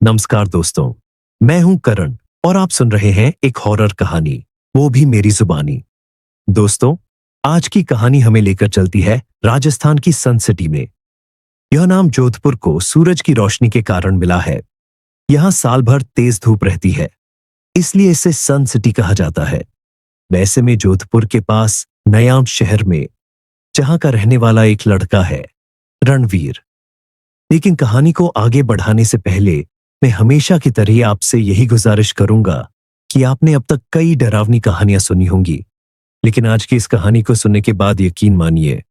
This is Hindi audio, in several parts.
नमस्कार दोस्तों, मैं हूं करण और आप सुन रहे हैं एक हॉरर कहानी, वो भी मेरी जुबानी। दोस्तों, आज की कहानी हमें लेकर चलती है राजस्थान की सन सिटी में। यह नाम जोधपुर को सूरज की रोशनी के कारण मिला है। यहाँ साल भर तेज धूप रहती है, इसलिए इसे सन सिटी कहा जाता है। वैसे में जोधपुर के पास नयाम शहर में जहां का रहने वाला एक लड़का है, रणवीर। लेकिन कहानी को आगे बढ़ाने से पहले मैं हमेशा की तरह आपसे यही गुजारिश करूंगा कि आपने अब तक कई डरावनी कहानियां सुनी होंगी, लेकिन आज की इस कहानी को सुनने के बाद यकीन मानिए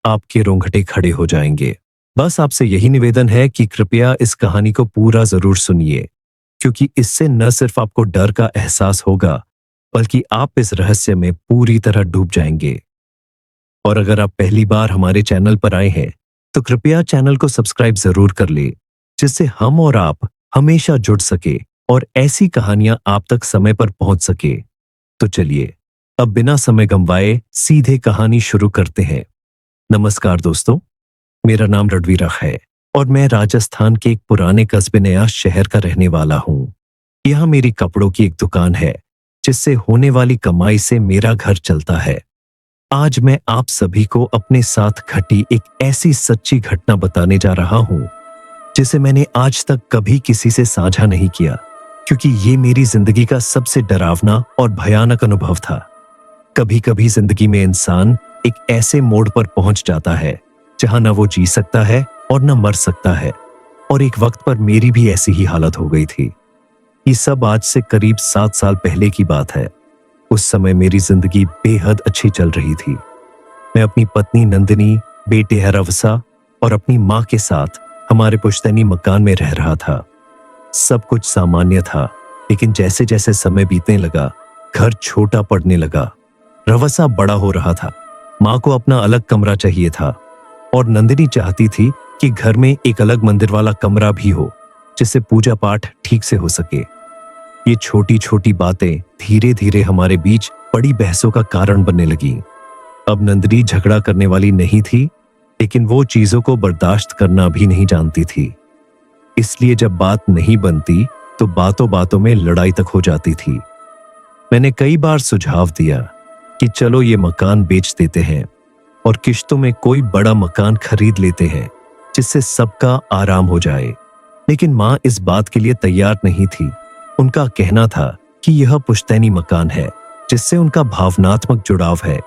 आपके रोंगटे खड़े हो जाएंगे। बस आपसे यही निवेदन है कि कृपया इस कहानी को पूरा जरूर सुनिए, क्योंकि इससे न सिर्फ आपको डर का एहसास होगा, बल्कि आप इस रहस्य में पूरी तरह डूब जाएंगे। और अगर आप पहली बार हमारे चैनल पर आए हैं तो कृपया चैनल को सब्सक्राइब जरूर कर ले, जिससे हम और आप हमेशा जुड़ सके और ऐसी कहानियां आप तक समय पर पहुंच सके। तो चलिए अब बिना समय गंवाए सीधे कहानी शुरू करते हैं। नमस्कार दोस्तों, मेरा नाम रणवीर है और मैं राजस्थान के एक पुराने कस्बे नया शहर का रहने वाला हूं। यहाँ मेरी कपड़ों की एक दुकान है, जिससे होने वाली कमाई से मेरा घर चलता है। आज मैं आप सभी को अपने साथ घटी एक ऐसी सच्ची घटना बताने जा रहा हूं, जिसे मैंने आज तक कभी किसी से साझा नहीं किया, क्योंकि ये मेरी जिंदगी का सबसे डरावना और भयानक अनुभव था। कभी कभी जिंदगी में इंसान एक ऐसे मोड़ पर पहुंच जाता है जहां न वो जी सकता है और न मर सकता है, और एक वक्त पर मेरी भी ऐसी ही हालत हो गई थी। ये सब आज से करीब 7 साल पहले की बात है। उस समय मेरी जिंदगी बेहद अच्छी चल रही थी। मैं अपनी पत्नी नंदिनी, बेटे हरवसा और अपनी माँ के साथ हमारे पुश्तैनी मकान में रह रहा था। सब कुछ सामान्य था, लेकिन जैसे जैसे समय बीतने लगा, घर छोटा पड़ने लगा। रवसा बड़ा हो रहा था, माँ को अपना अलग कमरा चाहिए था, और नंदिनी चाहती थी कि घर में एक अलग मंदिर वाला कमरा भी हो, जिससे पूजा पाठ ठीक से हो सके। ये छोटी छोटी बातें धीरे धीरे हमारे बीच बड़ी बहसों का कारण बनने लगी। अब नंदिनी झगड़ा करने वाली नहीं थी, लेकिन वो चीजों को बर्दाश्त करना भी नहीं जानती थी। इसलिए जब बात नहीं बनती तो बातों बातों में लड़ाई तक हो जाती थी। मैंने कई बार सुझाव दिया कि चलो ये मकान बेच देते हैं और किश्तों में कोई बड़ा मकान खरीद लेते हैं, जिससे सबका आराम हो जाए। लेकिन माँ इस बात के लिए तैयार नहीं थी। उनका कहना था कि यह पुश्तैनी मकान है, जिससे उनका भावनात्मक जुड़ाव है।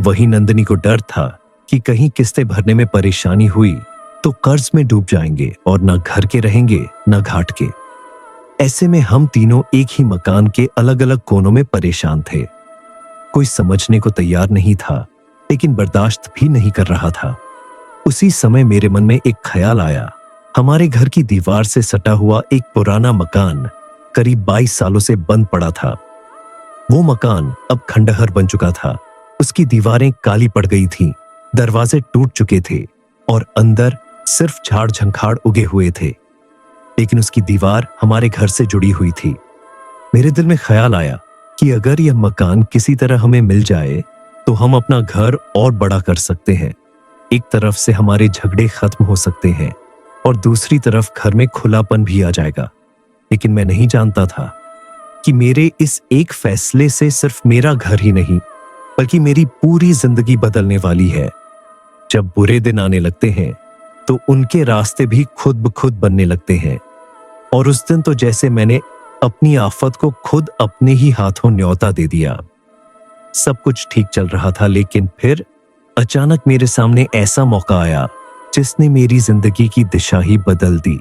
वही नंदिनी को डर था कि कहीं किस्तें भरने में परेशानी हुई तो कर्ज में डूब जाएंगे और न घर के रहेंगे न घाट के। ऐसे में हम तीनों एक ही मकान के अलग अलग कोनों में परेशान थे। कोई समझने को तैयार नहीं था, लेकिन बर्दाश्त भी नहीं कर रहा था। उसी समय मेरे मन में एक ख्याल आया। हमारे घर की दीवार से सटा हुआ एक पुराना मकान करीब 22 सालों से बंद पड़ा था। वो मकान अब खंडहर बन चुका था। उसकी दीवारें काली पड़ गई थीं, दरवाजे टूट चुके थे और अंदर सिर्फ झाड़ झंखाड़ उगे हुए थे, लेकिन उसकी दीवार हमारे घर से जुड़ी हुई थी। मेरे दिल में ख्याल आया कि अगर यह मकान किसी तरह हमें मिल जाए तो हम अपना घर और बड़ा कर सकते हैं। एक तरफ से हमारे झगड़े खत्म हो सकते हैं और दूसरी तरफ घर में खुलापन भी आ जाएगा। लेकिन मैं नहीं जानता था कि मेरे इस एक फैसले से सिर्फ मेरा घर ही नहीं, बल्कि मेरी पूरी जिंदगी बदलने वाली है। जब बुरे दिन आने लगते हैं तो उनके रास्ते भी खुद ब खुद बनने लगते हैं, और उस दिन तो जैसे मैंने अपनी आफत को खुद अपने ही हाथों न्योता दे दिया। सब कुछ ठीक चल रहा था, लेकिन फिर अचानक मेरे सामने ऐसा मौका आया जिसने मेरी जिंदगी की दिशा ही बदल दी।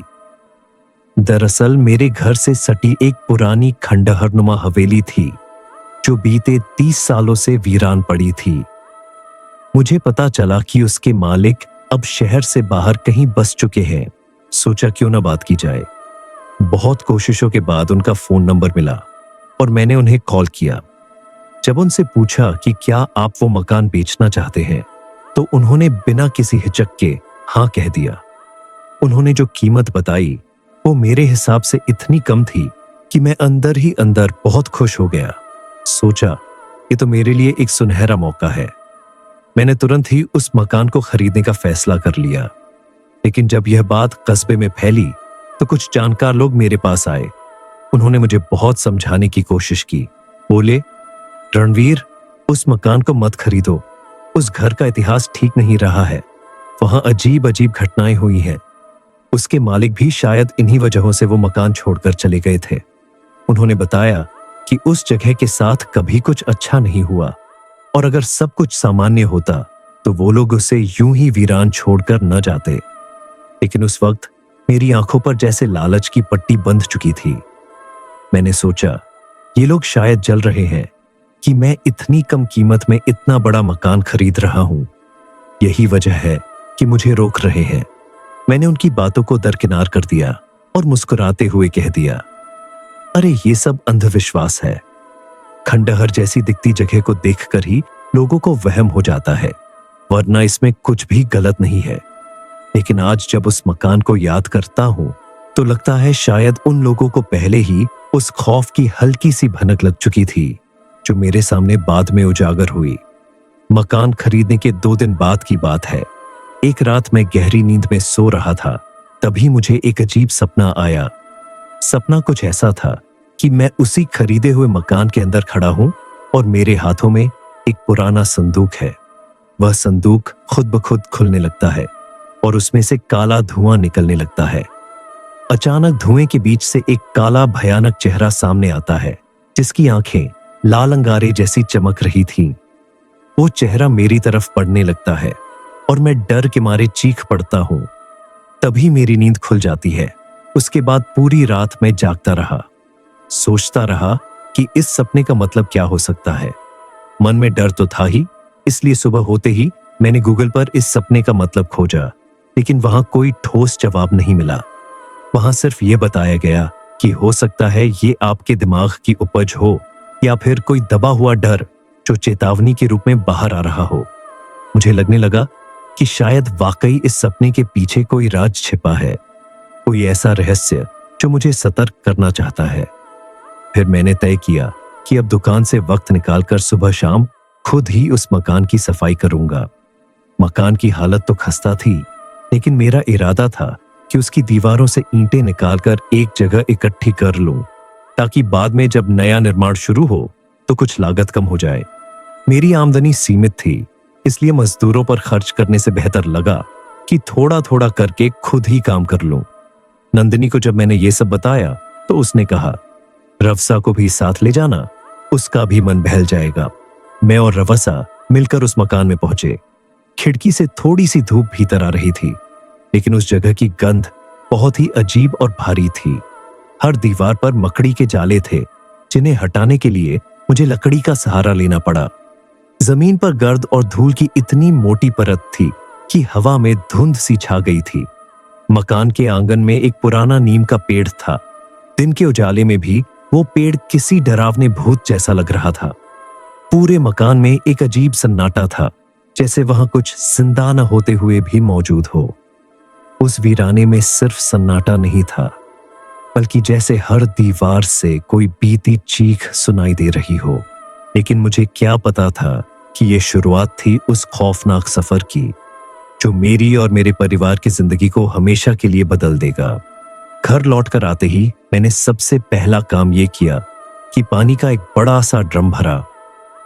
दरअसल मेरे घर से सटी एक पुरानी खंडहरनुमा हवेली थी, जो बीते 30 सालों से वीरान पड़ी थी। मुझे पता चला कि उसके मालिक अब शहर से बाहर कहीं बस चुके हैं। सोचा क्यों ना बात की जाए। बहुत कोशिशों के बाद उनका फोन नंबर मिला और मैंने उन्हें कॉल किया। जब उनसे पूछा कि क्या आप वो मकान बेचना चाहते हैं, तो उन्होंने बिना किसी हिचक के हाँ कह दिया। उन्होंने जो कीमत बताई वो मेरे हिसाब से इतनी कम थी कि मैं अंदर ही अंदर बहुत खुश हो गया। सोचा ये तो मेरे लिए एक सुनहरा मौका है। मैंने तुरंत ही उस मकान को खरीदने का फैसला कर लिया। लेकिन जब यह बात कस्बे में फैली तो कुछ जानकार लोग मेरे पास आए। उन्होंने मुझे बहुत समझाने की कोशिश की। बोले, रणवीर, उस मकान को मत खरीदो। उस घर का इतिहास ठीक नहीं रहा है। वहां अजीब अजीब घटनाएं हुई हैं। उसके मालिक भी शायद इन्हीं वजहों से वो मकान छोड़कर चले गए थे। उन्होंने बताया कि उस जगह के साथ कभी कुछ अच्छा नहीं हुआ, और अगर सब कुछ सामान्य होता तो वो लोग उसे यूं ही वीरान छोड़कर न जाते। लेकिन उस वक्त मेरी आंखों पर जैसे लालच की पट्टी बंध चुकी थी। मैंने सोचा, ये लोग शायद जल रहे हैं कि मैं इतनी कम कीमत में इतना बड़ा मकान खरीद रहा हूं। यही वजह है कि मुझे रोक रहे हैं। मैंने उनकी बातों को दरकिनार कर दिया और मुस्कुराते हुए कह दिया, अरे ये सब अंधविश्वास है। खंडहर जैसी दिखती जगह को देखकर ही लोगों को वहम हो जाता है, वरना इसमें कुछ भी गलत नहीं है। लेकिन आज जब उस मकान को याद करता हूं तो लगता है शायद उन लोगों को पहले ही उस खौफ की हल्की सी भनक लग चुकी थी जो मेरे सामने बाद में उजागर हुई। मकान खरीदने के 2 दिन बाद की बात है। एक रात मैं गहरी नींद में सो रहा था, तभी मुझे एक अजीब सपना आया। सपना कुछ ऐसा था कि मैं उसी खरीदे हुए मकान के अंदर खड़ा हूं और मेरे हाथों में एक पुराना संदूक है। वह संदूक खुद ब खुद खुलने लगता है और उसमें से काला धुआं निकलने लगता है। अचानक धुएं के बीच से एक काला भयानक चेहरा सामने आता है, जिसकी आंखें लाल अंगारे जैसी चमक रही थीं। वो चेहरा मेरी तरफ बढ़ने लगता है और मैं डर के मारे चीख पड़ता हूं। तभी मेरी नींद खुल जाती है। उसके बाद पूरी रात मैं जागता रहा, सोचता रहा कि इस सपने का मतलब क्या हो सकता है। मन में डर तो था ही, इसलिए सुबह होते ही मैंने गूगल पर इस सपने का मतलब खोजा, लेकिन वहां कोई ठोस जवाब नहीं मिला। वहां सिर्फ ये बताया गया कि हो सकता है ये आपके दिमाग की उपज हो या फिर कोई दबा हुआ डर जो चेतावनी के रूप में बाहर आ रहा हो। मुझे लगने लगा कि शायद वाकई इस सपने के पीछे कोई राज छिपा है, कोई ऐसा रहस्य जो मुझे सतर्क करना चाहता है। फिर मैंने तय किया कि अब दुकान से वक्त निकालकर सुबह शाम खुद ही उस मकान की सफाई करूंगा। मकान की हालत तो खस्ता थी, लेकिन मेरा इरादा था कि उसकी दीवारों से ईंटें निकालकर एक जगह इकट्ठी कर लूं, ताकि बाद में जब नया निर्माण शुरू हो तो कुछ लागत कम हो जाए। मेरी आमदनी सीमित थी, इसलिए मजदूरों पर खर्च करने से बेहतर लगा कि थोड़ा थोड़ा करके खुद ही काम कर लूं। नंदिनी को जब मैंने ये सब बताया तो उसने कहा, रवसा को भी साथ ले जाना, उसका भी मन बहल जाएगा। मैं और रवसा मिलकर उस मकान में पहुंचे। खिड़की से थोड़ी सी धूप भीतर आ रही थी, लेकिन उस जगह की गंध बहुत ही अजीब और भारी थी। हर दीवार पर मकड़ी के जाले थे, जिन्हें हटाने के लिए मुझे लकड़ी का सहारा लेना पड़ा। जमीन पर गर्द और धूल की इतनी मोटी परत थी कि हवा में धुंध सी छा गई थी। मकान के आंगन में एक पुराना नीम का पेड़ था। दिन के उजाले में भी वो पेड़ किसी डरावने भूत जैसा लग रहा था। पूरे मकान में एक अजीब सन्नाटा था, जैसे वहां कुछ जिंदा न होते हुए भी मौजूद हो। उस वीराने में सिर्फ सन्नाटा नहीं था, बल्कि जैसे हर दीवार से कोई बीती चीख सुनाई दे रही हो। लेकिन मुझे क्या पता था कि ये शुरुआत थी उस खौफनाक सफर की, जो मेरी और मेरे परिवार की जिंदगी को हमेशा के लिए बदल देगा। घर लौटकर आते ही मैंने सबसे पहला काम ये किया कि पानी का एक बड़ा सा ड्रम भरा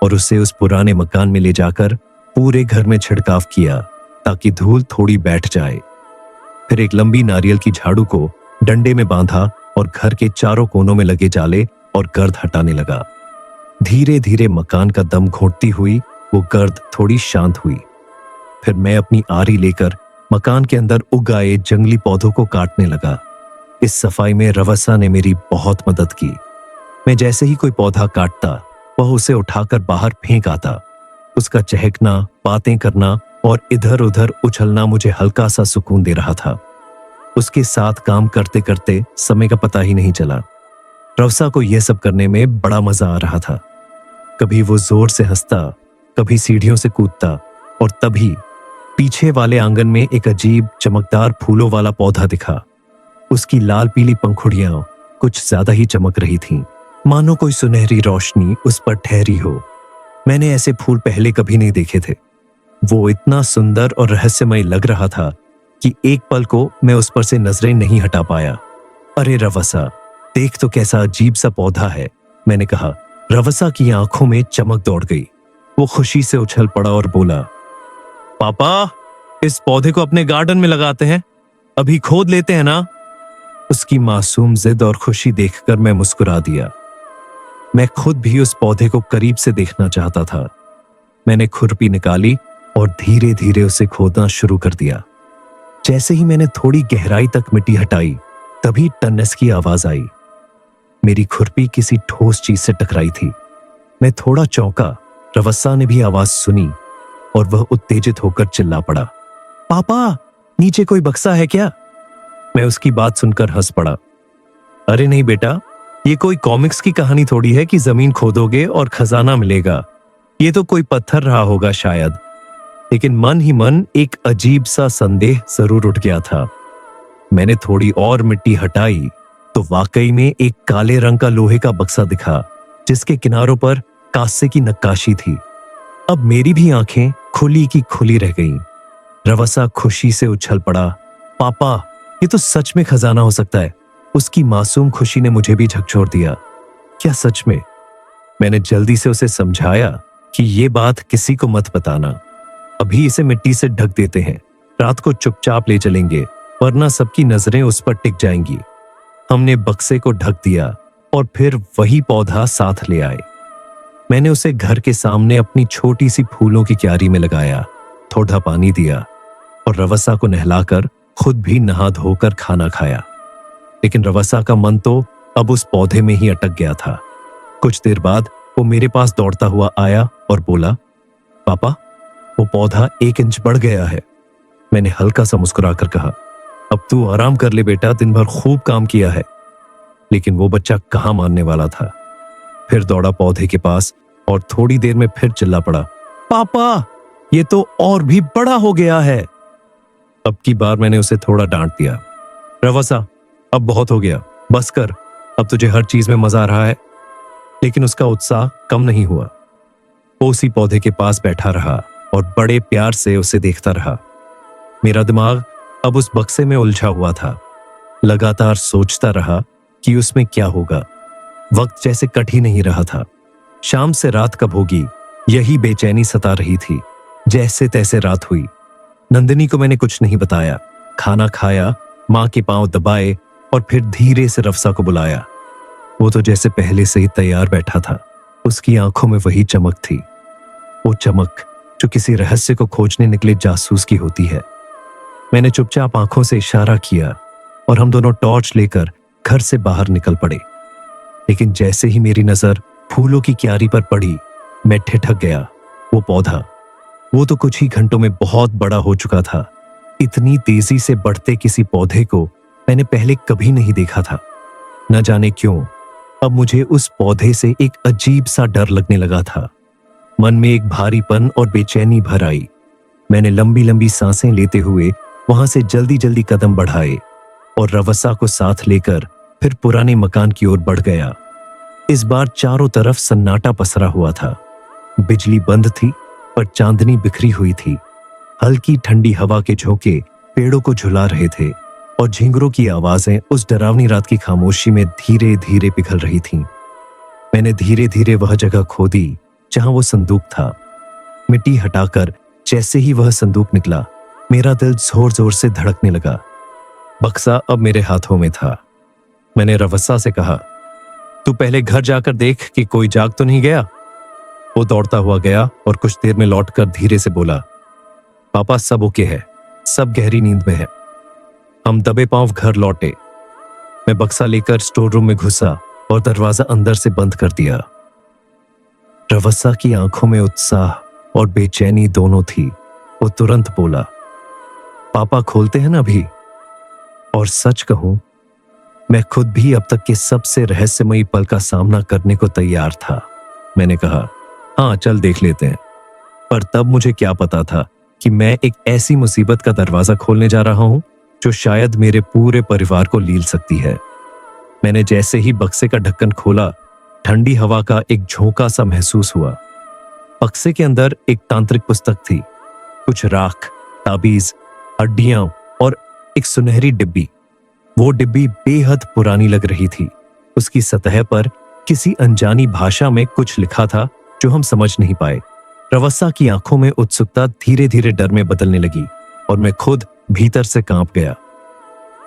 और उसे उस पुराने मकान में ले जाकर पूरे घर में छिड़काव किया, ताकि धूल थोड़ी बैठ जाए। फिर एक लंबी नारियल की झाड़ू को डंडे में बांधा और घर के चारों कोनों में लगे जाले और गर्द हटाने लगा। धीरे धीरे मकान का दम घोंटती हुई वो गर्द थोड़ी शांत हुई। फिर मैं अपनी आरी लेकर मकान के अंदर उग आए जंगली पौधों को काटने लगा। इस सफाई में रवसा ने मेरी बहुत मदद की। मैं जैसे ही कोई पौधा काटता, वह उसे उठाकर बाहर फेंक आता। उसका चहकना, बातें करना और इधर उधर उछलना मुझे हल्का सा सुकून दे रहा था। उसके साथ काम करते करते समय का पता ही नहीं चला। रवसा को यह सब करने में बड़ा मजा आ रहा था। कभी वो जोर से हंसता, कभी सीढ़ियों से कूदता, और तभी पीछे वाले आंगन में एक अजीब चमकदार फूलों वाला पौधा दिखा। उसकी लाल पीली पंखुड़ियां कुछ ज्यादा ही चमक रही थीं, मानो कोई सुनहरी रोशनी उस पर ठहरी हो। मैंने ऐसे फूल पहले कभी नहीं देखे थे। वो इतना सुंदर और रहस्यमय लग रहा था कि एक पल को मैं उस पर से नजरें नहीं हटा पाया। अरे रवसा, देख तो कैसा अजीब सा पौधा है, मैंने कहा। रवसा की आंखों में चमक दौड़ गई। वो खुशी से उछल पड़ा और बोला, पापा, इस पौधे को अपने गार्डन में लगाते हैं, अभी खोद लेते हैं ना। उसकी मासूम जिद और खुशी देखकर मैं मुस्कुरा दिया। मैं खुद भी उस पौधे को करीब से देखना चाहता था। मैंने खुरपी निकाली और धीरे धीरे उसे खोदना शुरू कर दिया। जैसे ही मैंने थोड़ी गहराई तक मिट्टी हटाई, तभी टन्नस की आवाज आई। मेरी खुरपी किसी ठोस चीज से टकराई थी। मैं थोड़ा चौंका। रवस्सा ने भी आवाज सुनी और वह उत्तेजित होकर चिल्ला पड़ा, पापा, नीचे कोई बक्सा है क्या? मैं उसकी बात सुनकर हंस पड़ा। अरे नहीं बेटा, ये कोई कॉमिक्स की कहानी थोड़ी है कि जमीन खोदोगे और खजाना मिलेगा। ये तो कोई पत्थर रहा होगा शायद। लेकिन मन ही मन एक अजीब सा संदेह जरूर उठ गया था। मैंने थोड़ी और मिट्टी हटाई तो वाकई में एक काले रंग का लोहे का बक्सा दिखा, जिसके किनारों पर कांसे की नक्काशी थी। अब मेरी भी आंखें खुली की खुली रह गईं। रवसा खुशी से उछल पड़ा, पापा, ये तो सच में खजाना हो सकता है। उसकी मासूम खुशी ने मुझे भी झकझोर दिया। क्या सच में? मैंने जल्दी से उसे समझाया कि ये बात किसी को मत बताना। अभी इसे मिट्टी से ढक देते हैं, रात को चुपचाप ले चलेंगे, वरना सबकी नजरें उस पर टिक जाएंगी। हमने बक्से को ढक दिया और फिर वही पौधा साथ ले आए। मैंने उसे घर के सामने अपनी छोटी सी फूलों की क्यारी में लगाया, थोड़ा पानी दिया और रवसा को नहलाकर खुद भी नहा धोकर खाना खाया। लेकिन रवसा का मन तो अब उस पौधे में ही अटक गया था। कुछ देर बाद वो मेरे पास दौड़ता हुआ आया और बोला, पापा, वो पौधा 1 इंच बढ़ गया है। मैंने हल्का सा मुस्कुराकर कहा, अब तू आराम कर ले बेटा, दिन भर खूब काम किया है। लेकिन वो बच्चा कहाँ मानने वाला था। फिर दौड़ा पौधे के पास और थोड़ी देर में फिर चिल्ला पड़ा, पापा, ये तो और भी बड़ा हो गया है। अब की बार मैंने उसे थोड़ा डांट दिया, रवसा, अब बहुत हो गया, बस कर, अब तुझे हर चीज में मजा आ रहा है। लेकिन उसका उत्साह कम नहीं हुआ। वो उसी पौधे के पास बैठा रहा और बड़े प्यार से उसे देखता रहा। मेरा दिमाग अब उस बक्से में उलझा हुआ था। लगातार सोचता रहा कि उसमें क्या होगा। वक्त जैसे कट ही नहीं रहा था। शाम से रात कब होगी, यही बेचैनी सता रही थी। जैसे तैसे रात हुई। नंदिनी को मैंने कुछ नहीं बताया। खाना खाया, मां के पांव दबाए और फिर धीरे से रवसा को बुलाया। वो तो जैसे पहले से ही तैयार बैठा था। उसकी आंखों में वही चमक थी, वो चमक जो किसी रहस्य को खोजने निकले जासूस की होती है। मैंने चुपचाप आंखों से इशारा किया और हम दोनों टॉर्च लेकर घर से बाहर निकल पड़े। लेकिन जैसे ही मेरी नजर फूलों की क्यारी पर पड़ी, मैं ठिठक गया। वो पौधा, वो तो कुछ ही घंटों में बहुत बड़ा हो चुका था। इतनी तेजी से बढ़ते किसी पौधे को मैंने पहले कभी नहीं देखा था। न जाने क्यों अब मुझे उस पौधे से एक अजीब सा डर लगने लगा था। मन में एक भारीपन और बेचैनी भर आई। मैंने लंबी लंबी सांसें लेते हुए वहां से जल्दी जल्दी कदम बढ़ाए और रवसा को साथ लेकर फिर पुराने मकान की ओर बढ़ गया। इस बार चारों तरफ सन्नाटा पसरा हुआ था। बिजली बंद थी पर चांदनी बिखरी हुई थी। हल्की ठंडी हवा के झोंके पेड़ों को झुला रहे थे और झिंगुरों की आवाजें उस डरावनी रात की खामोशी में धीरे धीरे पिघल रही थीं। मैंने धीरे धीरे वह जगह खोदी जहां वो संदूक था। मिट्टी हटाकर जैसे ही वह संदूक निकला, मेरा दिल जोर जोर से धड़कने लगा। बक्सा अब मेरे हाथों में था। मैंने रवसा से कहा, तू पहले घर जाकर देख कि कोई जाग तो नहीं गया। वो दौड़ता हुआ गया और कुछ देर में लौटकर धीरे से बोला, पापा, सब ओके है, सब गहरी नींद में है। हम दबे पांव घर लौटे। मैं बक्सा लेकर स्टोर रूम में घुसा और दरवाजा अंदर से बंद कर दिया। रवसा की आंखों में उत्साह और बेचैनी दोनों थी। वो तुरंत बोला, पापा, खोलते हैं ना अभी? और सच कहूं, मैं खुद भी अब तक के सबसे रहस्यमयी पल का सामना करने को तैयार था। मैंने कहा, हाँ, चल देख लेते हैं। पर तब मुझे क्या पता था कि मैं एक ऐसी मुसीबत का दरवाजा खोलने जा रहा हूं जो शायद मेरे पूरे परिवार को लील सकती है। मैंने जैसे ही बक्से का ढक्कन खोला, ठंडी हवा का एक झोंका सा महसूस हुआ। बक्से के अंदर एक तांत्रिक पुस्तक थी, कुछ राख, ताबीज, हड्डियां और एक सुनहरी डिब्बी। वो डिब्बी बेहद पुरानी लग रही थी। उसकी सतह पर किसी अनजानी भाषा में कुछ लिखा था जो हम समझ नहीं पाए। रवस्सा की आंखों में उत्सुकता धीरे धीरे डर में बदलने लगी और मैं खुद भीतर से कांप गया।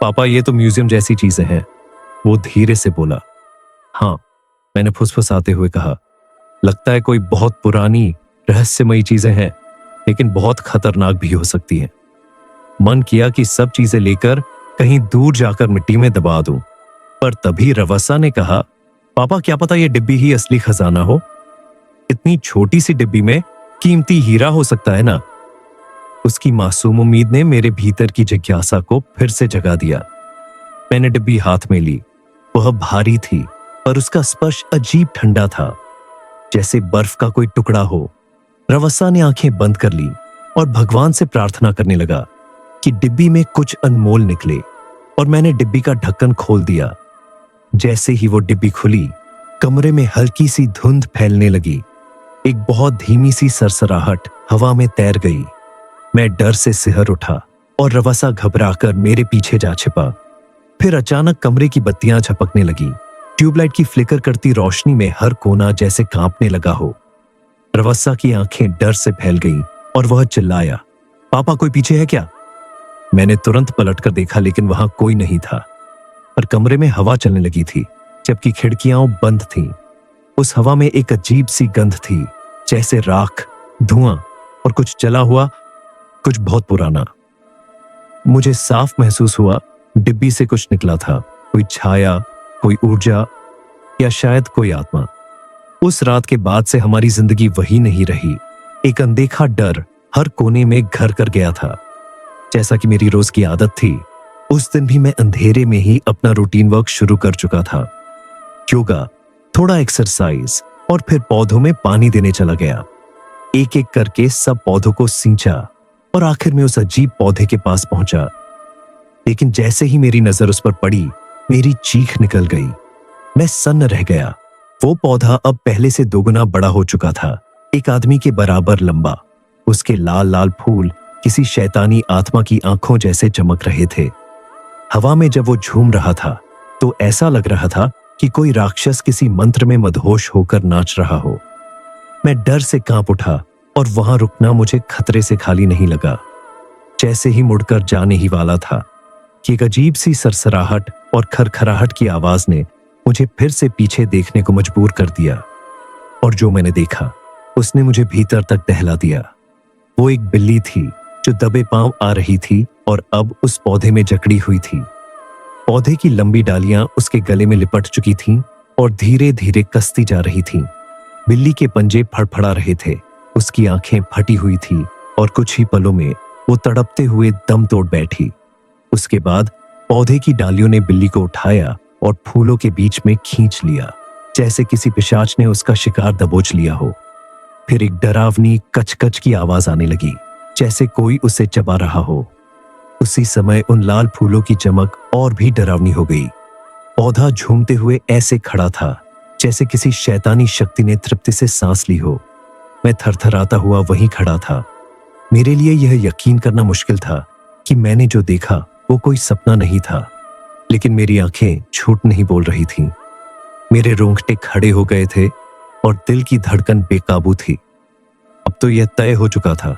पापा, ये तो म्यूजियम जैसी चीजें हैं, वो धीरे से बोला। हाँ, मैंने फुसफुसाते हुए कहा। लगता है कोई बहुत पुरानी रहस्यमयी चीजें हैं, लेकिन बहुत खतरनाक भी हो सकती हैं। मन किया कि सब चीजें लेकर कहीं दूर जाकर मिट्टी में दबा दूं, पर तभी रवस्सा ने कहा, पापा क्या पता ये डिब्बी ही असली खजाना हो। इतनी छोटी सी डिब्बी में कीमती हीरा हो सकता है ना। उसकी मासूम उम्मीद ने मेरे भीतर की जिज्ञासा को फिर से जगा दिया। मैंने डिब्बी हाथ में ली। वह भारी थी, पर उसका स्पर्श अजीब ठंडा था, जैसे बर्फ का कोई टुकड़ा हो। रवस्सा ने आंखें बंद कर ली और भगवान से प्रार्थना करने लगा कि डिब्बी में कुछ अनमोल निकले, और मैंने डिब्बी का ढक्कन खोल दिया। जैसे ही वो डिब्बी खुली, कमरे में हल्की सी धुंध फैलने लगी। एक बहुत धीमी सी सरसराहट हवा में तैर गई। मैं डर से सिहर उठा और रवस्सा घबराकर मेरे पीछे जा छिपा। फिर अचानक कमरे की बत्तियां झपकने लगी। ट्यूबलाइट की फ्लिकर करती रोशनी में हर कोना जैसे कांपने लगा हो। रवस्सा की आंखें डर से फैल गईं और वह चिल्लाया, पापा कोई पीछे है क्या? मैंने तुरंत पलटकर देखा, लेकिन वहां कोई नहीं था, पर कमरे में हवा चलने लगी थी, जबकि खिड़कियां बंद थीं। उस हवा में एक अजीब सी गंध थी, जैसे राख, धुआं और कुछ जला हुआ, कुछ बहुत पुराना। मुझे साफ महसूस हुआ डिब्बी से कुछ निकला था, कोई छाया, कोई ऊर्जा, या शायद कोई आत्मा। उस रात के बाद से हमारी जिंदगी वही नहीं रही। एक अनदेखा डर हर कोने में घर कर गया था। जैसा कि मेरी रोज की आदत थी, उस दिन भी मैं अंधेरे में ही अपना रूटीन वर्क शुरू कर चुका था। योगा, थोड़ा एक्सरसाइज और फिर पौधों में पानी देने चला गया। एक एक करके सब पौधों को सींचा और आखिर में उस अजीब पौधे के पास पहुंचा। लेकिन जैसे ही मेरी नजर उस पर पड़ी, मेरी चीख निकल गई। मैं सन्न रह गया। वो पौधा अब पहले से दोगुना बड़ा हो चुका था, एक आदमी के बराबर लंबा। उसके लाल लाल फूल किसी शैतानी आत्मा की आंखों जैसे चमक रहे थे। हवा में जब वो झूम रहा था, तो ऐसा लग रहा था कि कोई राक्षस किसी मंत्र में मदहोश होकर नाच रहा हो। मैं डर से कांप उठा और वहां रुकना मुझे खतरे से खाली नहीं लगा। जैसे ही मुड़कर जाने ही वाला था कि एक अजीब सी सरसराहट और खरखराहट की आवाज ने मुझे फिर से पीछे देखने को मजबूर कर दिया। और जो मैंने देखा, उसने मुझे भीतर तक दहला दिया। वो एक बिल्ली थी जो दबे पांव आ रही थी और अब उस पौधे में जकड़ी हुई थी। पौधे की लंबी डालियां उसके गले में लिपट चुकी थीं और धीरे धीरे कसती जा रही थीं। बिल्ली के पंजे फड़फड़ा रहे थे, उसकी आंखें फटी हुई थी और कुछ ही पलों में वो तड़पते हुए दम तोड़ बैठी। उसके बाद पौधे की डालियों ने बिल्ली को उठाया और फूलों के बीच में खींच लिया, जैसे किसी पिशाच ने उसका शिकार दबोच लिया हो। फिर एक डरावनी कचकच की आवाज आने लगी, जैसे कोई उसे चबा रहा हो। उसी समय उन लाल फूलों की चमक और भी डरावनी हो गई। पौधा झूमते हुए ऐसे खड़ा था जैसे किसी शैतानी शक्ति ने तृप्ति से सांस ली हो। मैं थरथराता हुआ वहीं खड़ा था। मेरे लिए यह यकीन करना मुश्किल था कि मैंने जो देखा वो कोई सपना नहीं था, लेकिन मेरी आंखें झूठ नहीं बोल रही थीं। मेरे रोंगटे खड़े हो गए थे और दिल की धड़कन बेकाबू थी। अब तो यह तय हो चुका था।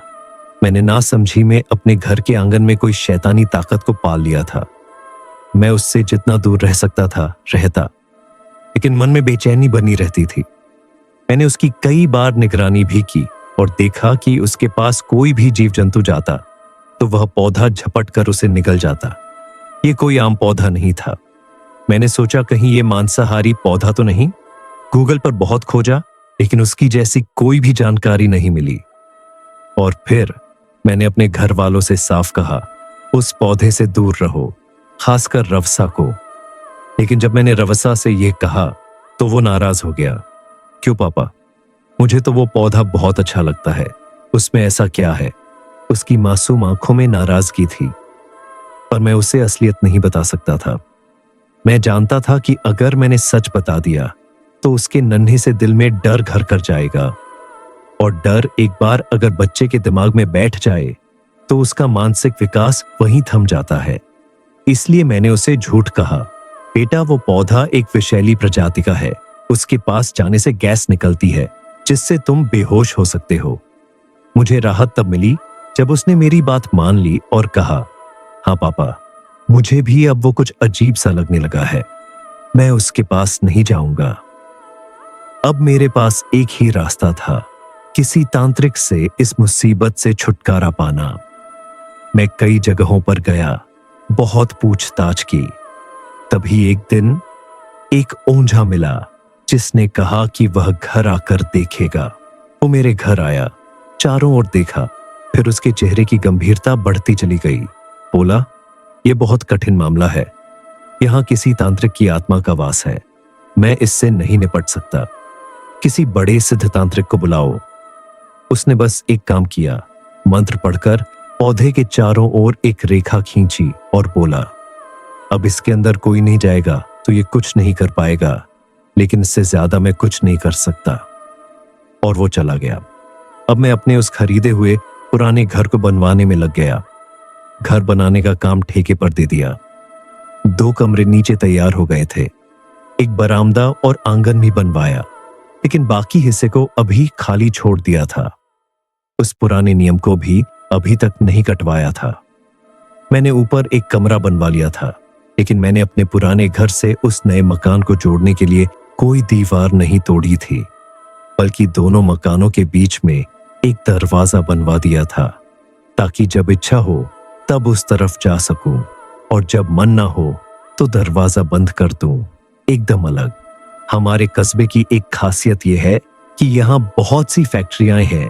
मैंने नासमझी में अपने घर के आंगन में कोई शैतानी ताकत को पाल लिया था। मैं उससे जितना दूर रह सकता था रहता, लेकिन मन में बेचैनी बनी रहती थी। मैंने उसकी कई बार निगरानी भी की और देखा कि उसके पास कोई भी जीव जंतु जाता तो वह पौधा झपट कर उसे निगल जाता। ये कोई आम पौधा नहीं था। मैंने सोचा कहीं ये मांसाहारी पौधा तो नहीं। गूगल पर बहुत खोजा, लेकिन उसकी जैसी कोई भी जानकारी नहीं मिली। और फिर मैंने अपने घर वालों से साफ कहा, उस पौधे से दूर रहो, खासकर रवस्सा को। लेकिन जब मैंने रवस्सा से यह कहा तो वो नाराज हो गया। क्यों पापा? मुझे तो वो पौधा बहुत अच्छा लगता है, उसमें ऐसा क्या है? उसकी मासूम आंखों में नाराजगी थी, पर मैं उसे असलियत नहीं बता सकता था। मैं जानता था कि अगर मैंने सच बता दिया तो उसके नन्हे से दिल में डर घर कर जाएगा, और डर एक बार अगर बच्चे के दिमाग में बैठ जाए तो उसका मानसिक विकास वहीं थम जाता है। इसलिए मैंने उसे झूठ कहा। बेटा, वो पौधा एक विषैली प्रजाति का है, उसके पास जाने से गैस निकलती है जिससे तुम बेहोश हो सकते हो। मुझे राहत तब मिली जब उसने मेरी बात मान ली और कहा, हाँ पापा, मुझे भी अब वो कुछ अजीब सा लगने लगा है, मैं उसके पास नहीं जाऊंगा। अब मेरे पास एक ही रास्ता था, किसी तांत्रिक से इस मुसीबत से छुटकारा पाना। मैं कई जगहों पर गया, बहुत पूछताछ की। तभी एक दिन एक ओंझा मिला जिसने कहा कि वह घर आकर देखेगा। वो मेरे घर आया, चारों ओर देखा, फिर उसके चेहरे की गंभीरता बढ़ती चली गई। बोला, यह बहुत कठिन मामला है, यहां किसी तांत्रिक की आत्मा का वास है, मैं इससे नहीं निपट सकता, किसी बड़े सिद्ध तांत्रिक को बुलाओ। उसने बस एक काम किया, मंत्र पढ़कर पौधे के चारों ओर एक रेखा खींची और बोला, अब इसके अंदर कोई नहीं जाएगा तो ये कुछ नहीं कर पाएगा, लेकिन इससे ज्यादा मैं कुछ नहीं कर सकता। और वो चला गया। अब मैं अपने उस खरीदे हुए पुराने घर को बनवाने में लग गया। घर बनाने का काम ठेके पर दे दिया। 2 कमरे नीचे तैयार हो गए थे, एक बरामदा और आंगन भी बनवाया, लेकिन बाकी हिस्से को अभी खाली छोड़ दिया था। उस पुराने नियम को भी अभी तक नहीं कटवाया था। मैंने ऊपर एक कमरा बनवा लिया था, लेकिन मैंने अपने पुराने घर से उस नए मकान को जोड़ने के लिए कोई दीवार नहीं तोड़ी थी, बल्कि दोनों मकानों के बीच में एक दरवाजा बनवा दिया था, ताकि जब इच्छा हो तब उस तरफ जा सकूं और जब मन ना हो तो दरवाजा बंद कर दूं। एकदम अलग। हमारे कस्बे की एक खासियत यह है कि यहाँ बहुत सी फैक्ट्रियां हैं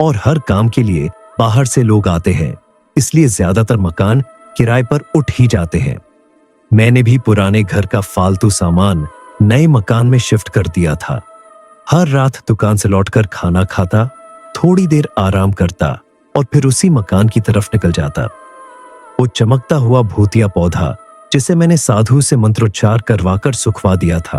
और हर काम के लिए बाहर से लोग आते हैं, इसलिए ज्यादातर मकान किराए पर उठ ही जाते हैं। मैंने भी पुराने घर का फालतू सामान नए मकान में शिफ्ट कर दिया था। हर रात दुकान से लौटकर खाना खाता, थोड़ी देर आराम करता और फिर उसी मकान की तरफ निकल जाता। वो चमकता हुआ भूतिया पौधा जिसे मैंने साधु से मंत्रोच्चार करवाकर सुखवा दिया था,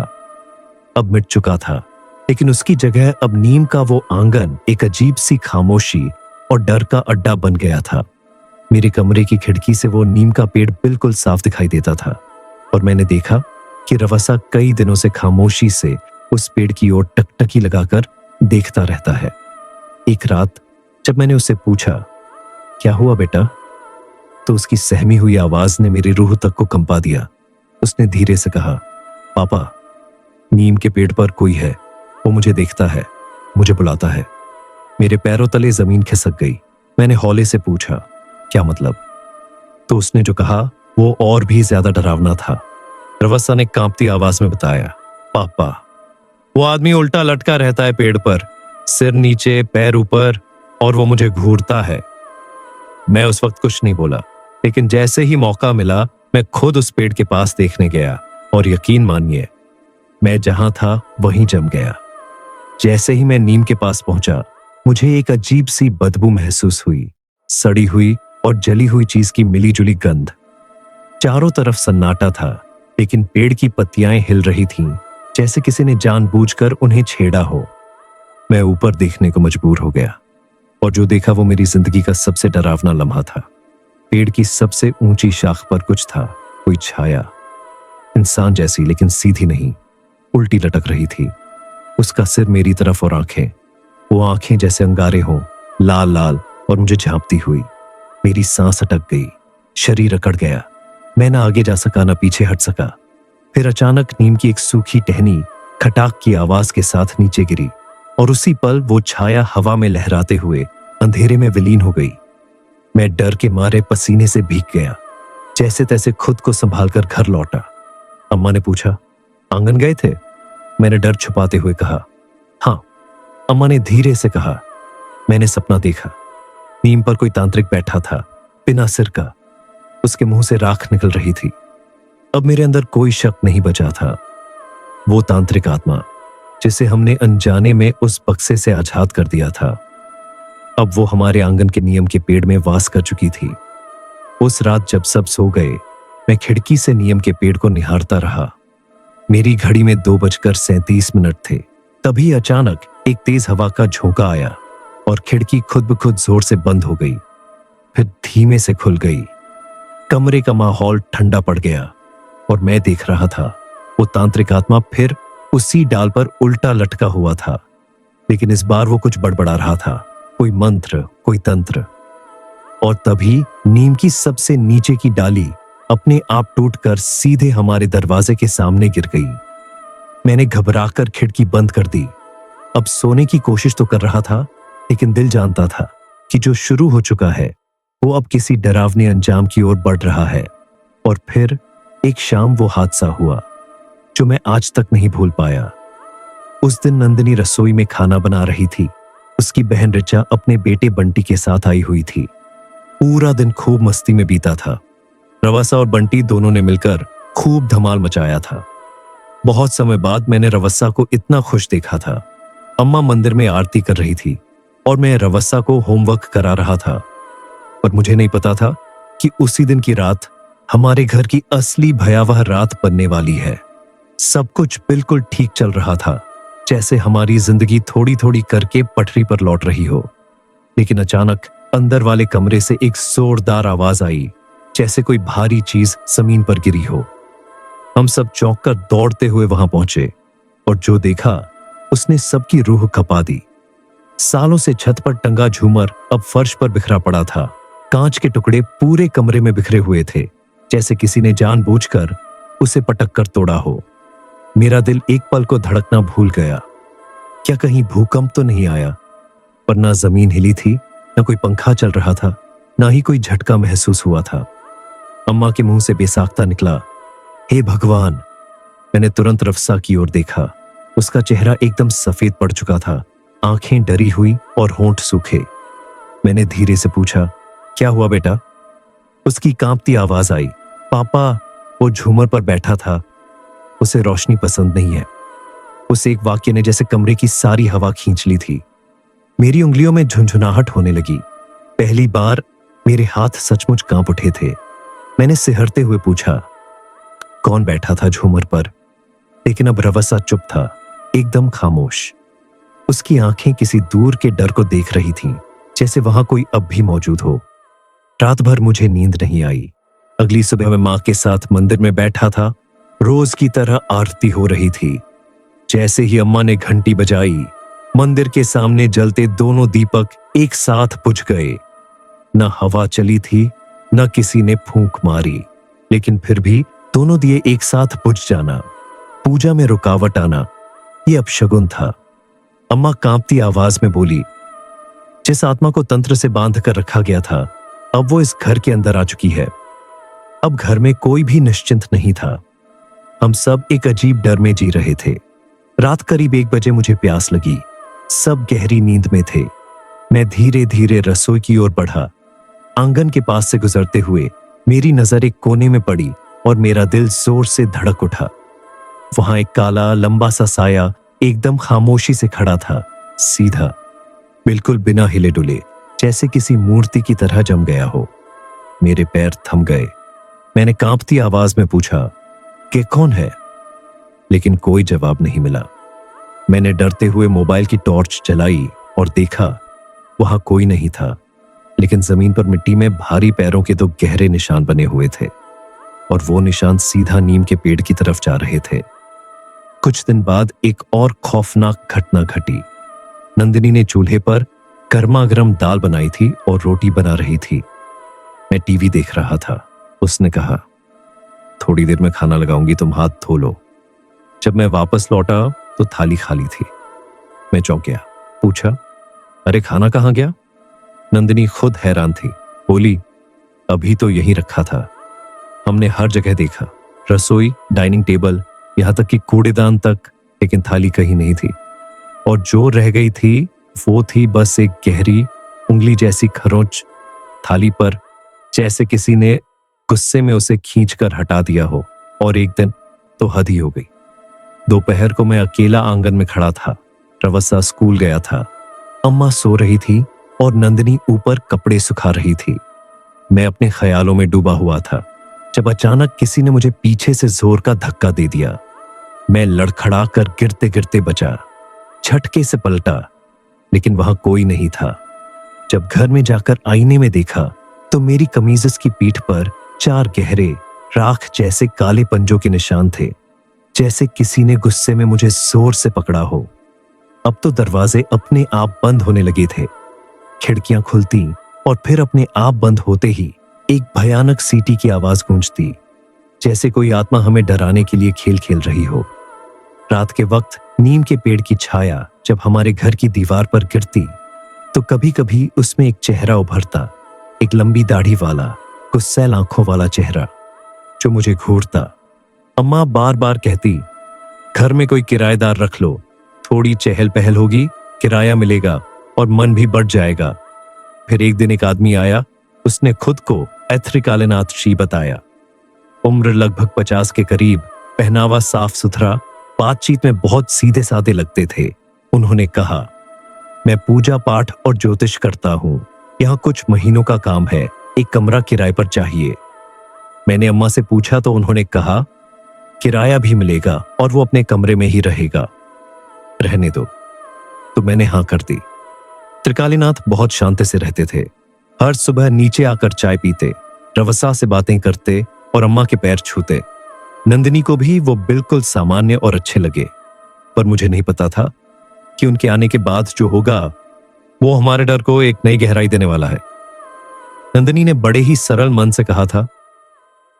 अब मिट चुका था, लेकिन उसकी जगह अब नीम का वो आंगन एक अजीब सी खामोशी और डर का अड्डा बन गया था। मेरे कमरे की खिड़की से वो नीम का पेड़ बिल्कुल साफ दिखाई देता था और मैंने देखा कि रवसा कई दिनों से खामोशी से उस पेड़ की ओर टकटकी लगाकर देखता रहता है। एक रात जब मैंने उससे पूछा, क्या हुआ बेटा, तो उसकी सहमी हुई आवाज ने मेरी रूह तक को कंपा दिया। उसने धीरे से कहा, पापा, नीम के पेड़ पर कोई है, वो मुझे देखता है, मुझे बुलाता है। मेरे पैरों तले जमीन खिसक गई। मैंने हौले से पूछा, क्या मतलब? तो उसने जो कहा वो और भी ज्यादा डरावना था। रवस्सा ने कांपती आवाज में बताया, पापा, वो आदमी उल्टा लटका रहता है पेड़ पर, सिर नीचे पैर ऊपर, और वो मुझे घूरता है। मैं उस वक्त कुछ नहीं बोला, लेकिन जैसे ही मौका मिला मैं खुद उस पेड़ के पास देखने गया और यकीन मानिए, मैं जहां था वहीं जम गया। जैसे ही मैं नीम के पास पहुंचा, मुझे एक अजीब सी बदबू महसूस हुई, सड़ी हुई और जली हुई चीज की मिलीजुली गंध। चारों तरफ सन्नाटा था, लेकिन पेड़ की पत्तियां हिल रही थीं, जैसे किसी ने जानबूझकर उन्हें छेड़ा हो। मैं ऊपर देखने को मजबूर हो गया और जो देखा वो मेरी जिंदगी का सबसे डरावना लम्हा था। पेड़ की सबसे ऊंची शाख पर कुछ था, कोई छाया, इंसान जैसी लेकिन सीधी नहीं, उल्टी लटक रही थी। उसका सिर मेरी तरफ और आंखें, वो आंखें जैसे अंगारे हों, लाल लाल और मुझे झांपती हुई। मेरी सांस अटक गई, शरीर अकड़ गया। मैं ना आगे जा सका ना पीछे हट सका। फिर अचानक नीम की एक सूखी टहनी खटाक की आवाज के साथ नीचे गिरी और उसी पल वो छाया हवा में लहराते हुए अंधेरे में विलीन हो गई। मैं डर के मारे पसीने से भीग गया। जैसे तैसे खुद को संभालकर घर लौटा। अम्मा ने पूछा, आंगन गए थे? मैंने डर छुपाते हुए कहा, हाँ। अम्मा ने धीरे से कहा, मैंने सपना देखा, नीम पर कोई तांत्रिक बैठा था, बिना सिर का, उसके मुंह से राख निकल रही थी। अब मेरे अंदर कोई शक नहीं बचा था। वो तांत्रिक आत्मा जिसे हमने अनजाने में उस बक्से से आजाद कर दिया था, अब वो हमारे आंगन के नियम के पेड़ में वास कर चुकी थी। उस रात जब सब सो गए, मैं खिड़की से नियम के पेड़ को निहारता रहा। मेरी घड़ी में 2:37 थे। तभी अचानक एक तेज हवा का झोंका आया और खिड़की खुद ब खुद जोर से बंद हो गई, फिर धीमे से खुल गई। कमरे का माहौल ठंडा पड़ गया और मैं देख रहा था वो तांत्रिक आत्मा फिर उसी डाल पर उल्टा लटका हुआ था, लेकिन इस बार वो कुछ बड़बड़ा रहा था, कोई मंत्र, कोई तंत्र। और तभी नीम की सबसे नीचे की डाली अपने आप टूटकर सीधे हमारे दरवाजे के सामने गिर गई। मैंने घबराकर खिड़की बंद कर दी। अब सोने की कोशिश तो कर रहा था, लेकिन दिल जानता था कि जो शुरू हो चुका है वो अब किसी डरावने अंजाम की ओर बढ़ रहा है। और फिर एक शाम वो हादसा हुआ जो मैं आज तक नहीं भूल पाया। उस दिन नंदिनी रसोई में खाना बना रही थी। उसकी बहन ऋचा अपने बेटे बंटी के साथ आई हुई थी। पूरा दिन खूब मस्ती में बीता था। रवसा और बंटी दोनों ने मिलकर खूब धमाल मचाया था। बहुत समय बाद मैंने रवसा को इतना खुश देखा था। अम्मा मंदिर में आरती कर रही थी और मैं रवसा को होमवर्क करा रहा था, पर मुझे नहीं पता था कि उसी दिन की रात हमारे घर की असली भयावह रात बनने वाली है। सब कुछ बिल्कुल ठीक चल रहा था, जैसे हमारी जिंदगी थोड़ी थोड़ी करके पटरी पर लौट रही हो। लेकिन अचानक अंदर वाले कमरे से एक जोरदार आवाज आई, जैसे कोई भारी चीज जमीन पर गिरी हो। हम सब चौंक कर दौड़ते हुए वहां पहुंचे और जो देखा उसने सबकी रूह खपा दी। सालों से छत पर टंगा झूमर अब फर्श पर बिखरा पड़ा था। कांच के टुकड़े पूरे कमरे में बिखरे हुए थे, जैसे किसी ने जानबूझकर उसे पटक कर तोड़ा हो। मेरा दिल एक पल को धड़कना भूल गया। क्या कहीं भूकंप तो नहीं आया? पर ना जमीन हिली थी, ना कोई पंखा चल रहा था, ना ही कोई झटका महसूस हुआ था। अम्मा के मुंह से बेसाख्ता निकला, हे भगवान। मैंने तुरंत रवसा की ओर देखा। उसका चेहरा एकदम सफेद पड़ चुका था, आंखें डरी हुई और होंठ सूखे। मैंने धीरे से पूछा, क्या हुआ बेटा? उसकी कांपती आवाज आई, पापा, वो झूमर पर बैठा था, उसे रोशनी पसंद नहीं है। उस एक वाक्य ने जैसे कमरे की सारी हवा खींच ली थी। मेरी उंगलियों में झुंझुनाहट होने लगी। पहली बार मेरे हाथ सचमुच कांप उठे थे। मैंने सिहरते हुए पूछा, कौन बैठा था झूमर पर? लेकिन अब रवसा चुप था, एकदम खामोश। उसकी आंखें किसी दूर के डर को देख रही थीं, जैसे वहां कोई अब भी मौजूद हो। रात भर मुझे नींद नहीं आई। अगली सुबह मैं मां के साथ मंदिर में बैठा था। रोज की तरह आरती हो रही थी। जैसे ही अम्मा ने घंटी बजाई, मंदिर के सामने जलते दोनों दीपक एक साथ बुझ गए। न हवा चली थी, न किसी ने फूंक मारी, लेकिन फिर भी दोनों दिए एक साथ बुझ जाना, पूजा में रुकावट आना, ये अपशगुन था। अम्मा कांपती आवाज में बोली, जिस आत्मा को तंत्र से बांध कर रखा गया था, अब वो इस घर के अंदर आ चुकी है। अब घर में कोई भी निश्चिंत नहीं था। हम सब एक अजीब डर में जी रहे थे। रात करीब 1 बजे मुझे प्यास लगी। सब गहरी नींद में थे। मैं धीरे धीरे रसोई की ओर बढ़ा। आंगन के पास से गुजरते हुए मेरी नजर एक कोने में पड़ी और मेरा दिल जोर से धड़क उठा। वहां एक काला लंबा सा साया एकदम खामोशी से खड़ा था, सीधा, बिल्कुल बिना हिले डुले, जैसे किसी मूर्ति की तरह जम गया हो। मेरे पैर थम गए। मैंने कांपती आवाज में पूछा कि कौन है, लेकिन कोई जवाब नहीं मिला। मैंने डरते हुए मोबाइल की टॉर्च जलाई और देखा, वहां कोई नहीं था, लेकिन जमीन पर मिट्टी में भारी पैरों के 2 गहरे निशान बने हुए थे और वो निशान सीधा नीम के पेड़ की तरफ जा रहे थे। कुछ दिन बाद एक और खौफनाक घटना घटी। नंदिनी ने चूल्हे पर गर्मा-गर्म दाल बनाई थी और रोटी बना रही थी। मैं टीवी देख रहा था। उसने कहा, थोड़ी देर में खाना लगाऊंगी, तुम हाथ धो लो। जब मैं वापस लौटा तो थाली खाली थी। मैं चौंक गया, पूछा, अरे खाना कहाँ गया? नंदिनी खुद हैरान थी। बोली, अभी तो यहीं रखा था। हमने हर जगह देखा, रसोई, डाइनिंग टेबल, यहां तक कि कूड़ेदान तक, लेकिन थाली कहीं नहीं थी। और जो रह गई थी वो थी बस एक गहरी उंगली जैसी खरोंच थाली पर, जैसे किसी ने गुस्से में उसे खींचकर हटा दिया हो। और एक दिन तो हद ही हो गई। दोपहर को मैं अकेला आंगन में खड़ा था। रवसा स्कूल गया था। अम्मा सो रही थी और नंदिनी ऊपर कपड़े सुखा रही थी। मैं अपने ख्यालों में डूबा हुआ था जब अचानक किसी ने मुझे पीछे से जोर का धक्का दे दिया। मैं लड़खड़ा कर गिरते गिरते बचा। झटके से पलटा, लेकिन वहां कोई नहीं था। जब घर में जाकर आईने में देखा तो मेरी कमीज की पीठ पर 4 गहरे राख जैसे काले पंजों के निशान थे, जैसे किसी ने गुस्से में मुझे जोर से पकड़ा हो। अब तो दरवाजे अपने आप बंद होने लगे थे। खिड़कियां खुलती और फिर अपने आप बंद होते ही एक भयानक सीटी की आवाज गूंजती, जैसे कोई आत्मा हमें डराने के लिए खेल खेल रही हो। रात के वक्त नीम के पेड़ की छाया जब हमारे घर की दीवार पर गिरती तो कभी कभी उसमें एक चेहरा उभरता, एक लंबी दाढ़ी वाला, गुस्सैल आंखों वाला चेहरा जो मुझे घूरता। अम्मा बार बार कहती, घर में कोई किराएदार रख लो, थोड़ी चहल पहल होगी, किराया मिलेगा और मन भी बढ़ जाएगा। फिर एक दिन एक आदमी आया, उसने खुद को एथरी कालेनाथ श्री बताया। उम्र लगभग 50 के करीब, पहनावा साफ सुथरा, बातचीत में बहुत सीधे साधे लगते थे। उन्होंने कहा, मैं पूजा पाठ और ज्योतिष करता हूं, यहाँ कुछ महीनों का काम है, एक कमरा किराए पर चाहिए। मैंने अम्मा से पूछा तो उन्होंने कहा, किराया भी मिलेगा और वो अपने कमरे में ही रहेगा, रहने दो। तो मैंने हाँ कर दी। त्रिकालीनाथ बहुत शांति से रहते थे। हर सुबह नीचे आकर चाय पीते, रवसा से बातें करते और अम्मा के पैर छूते। नंदिनी को भी वो बिल्कुल सामान्य और अच्छे लगे, पर मुझे नहीं पता था कि उनके आने के बाद जो होगा वो हमारे डर को एक नई गहराई देने वाला है। नंदिनी ने बड़े ही सरल मन से कहा था,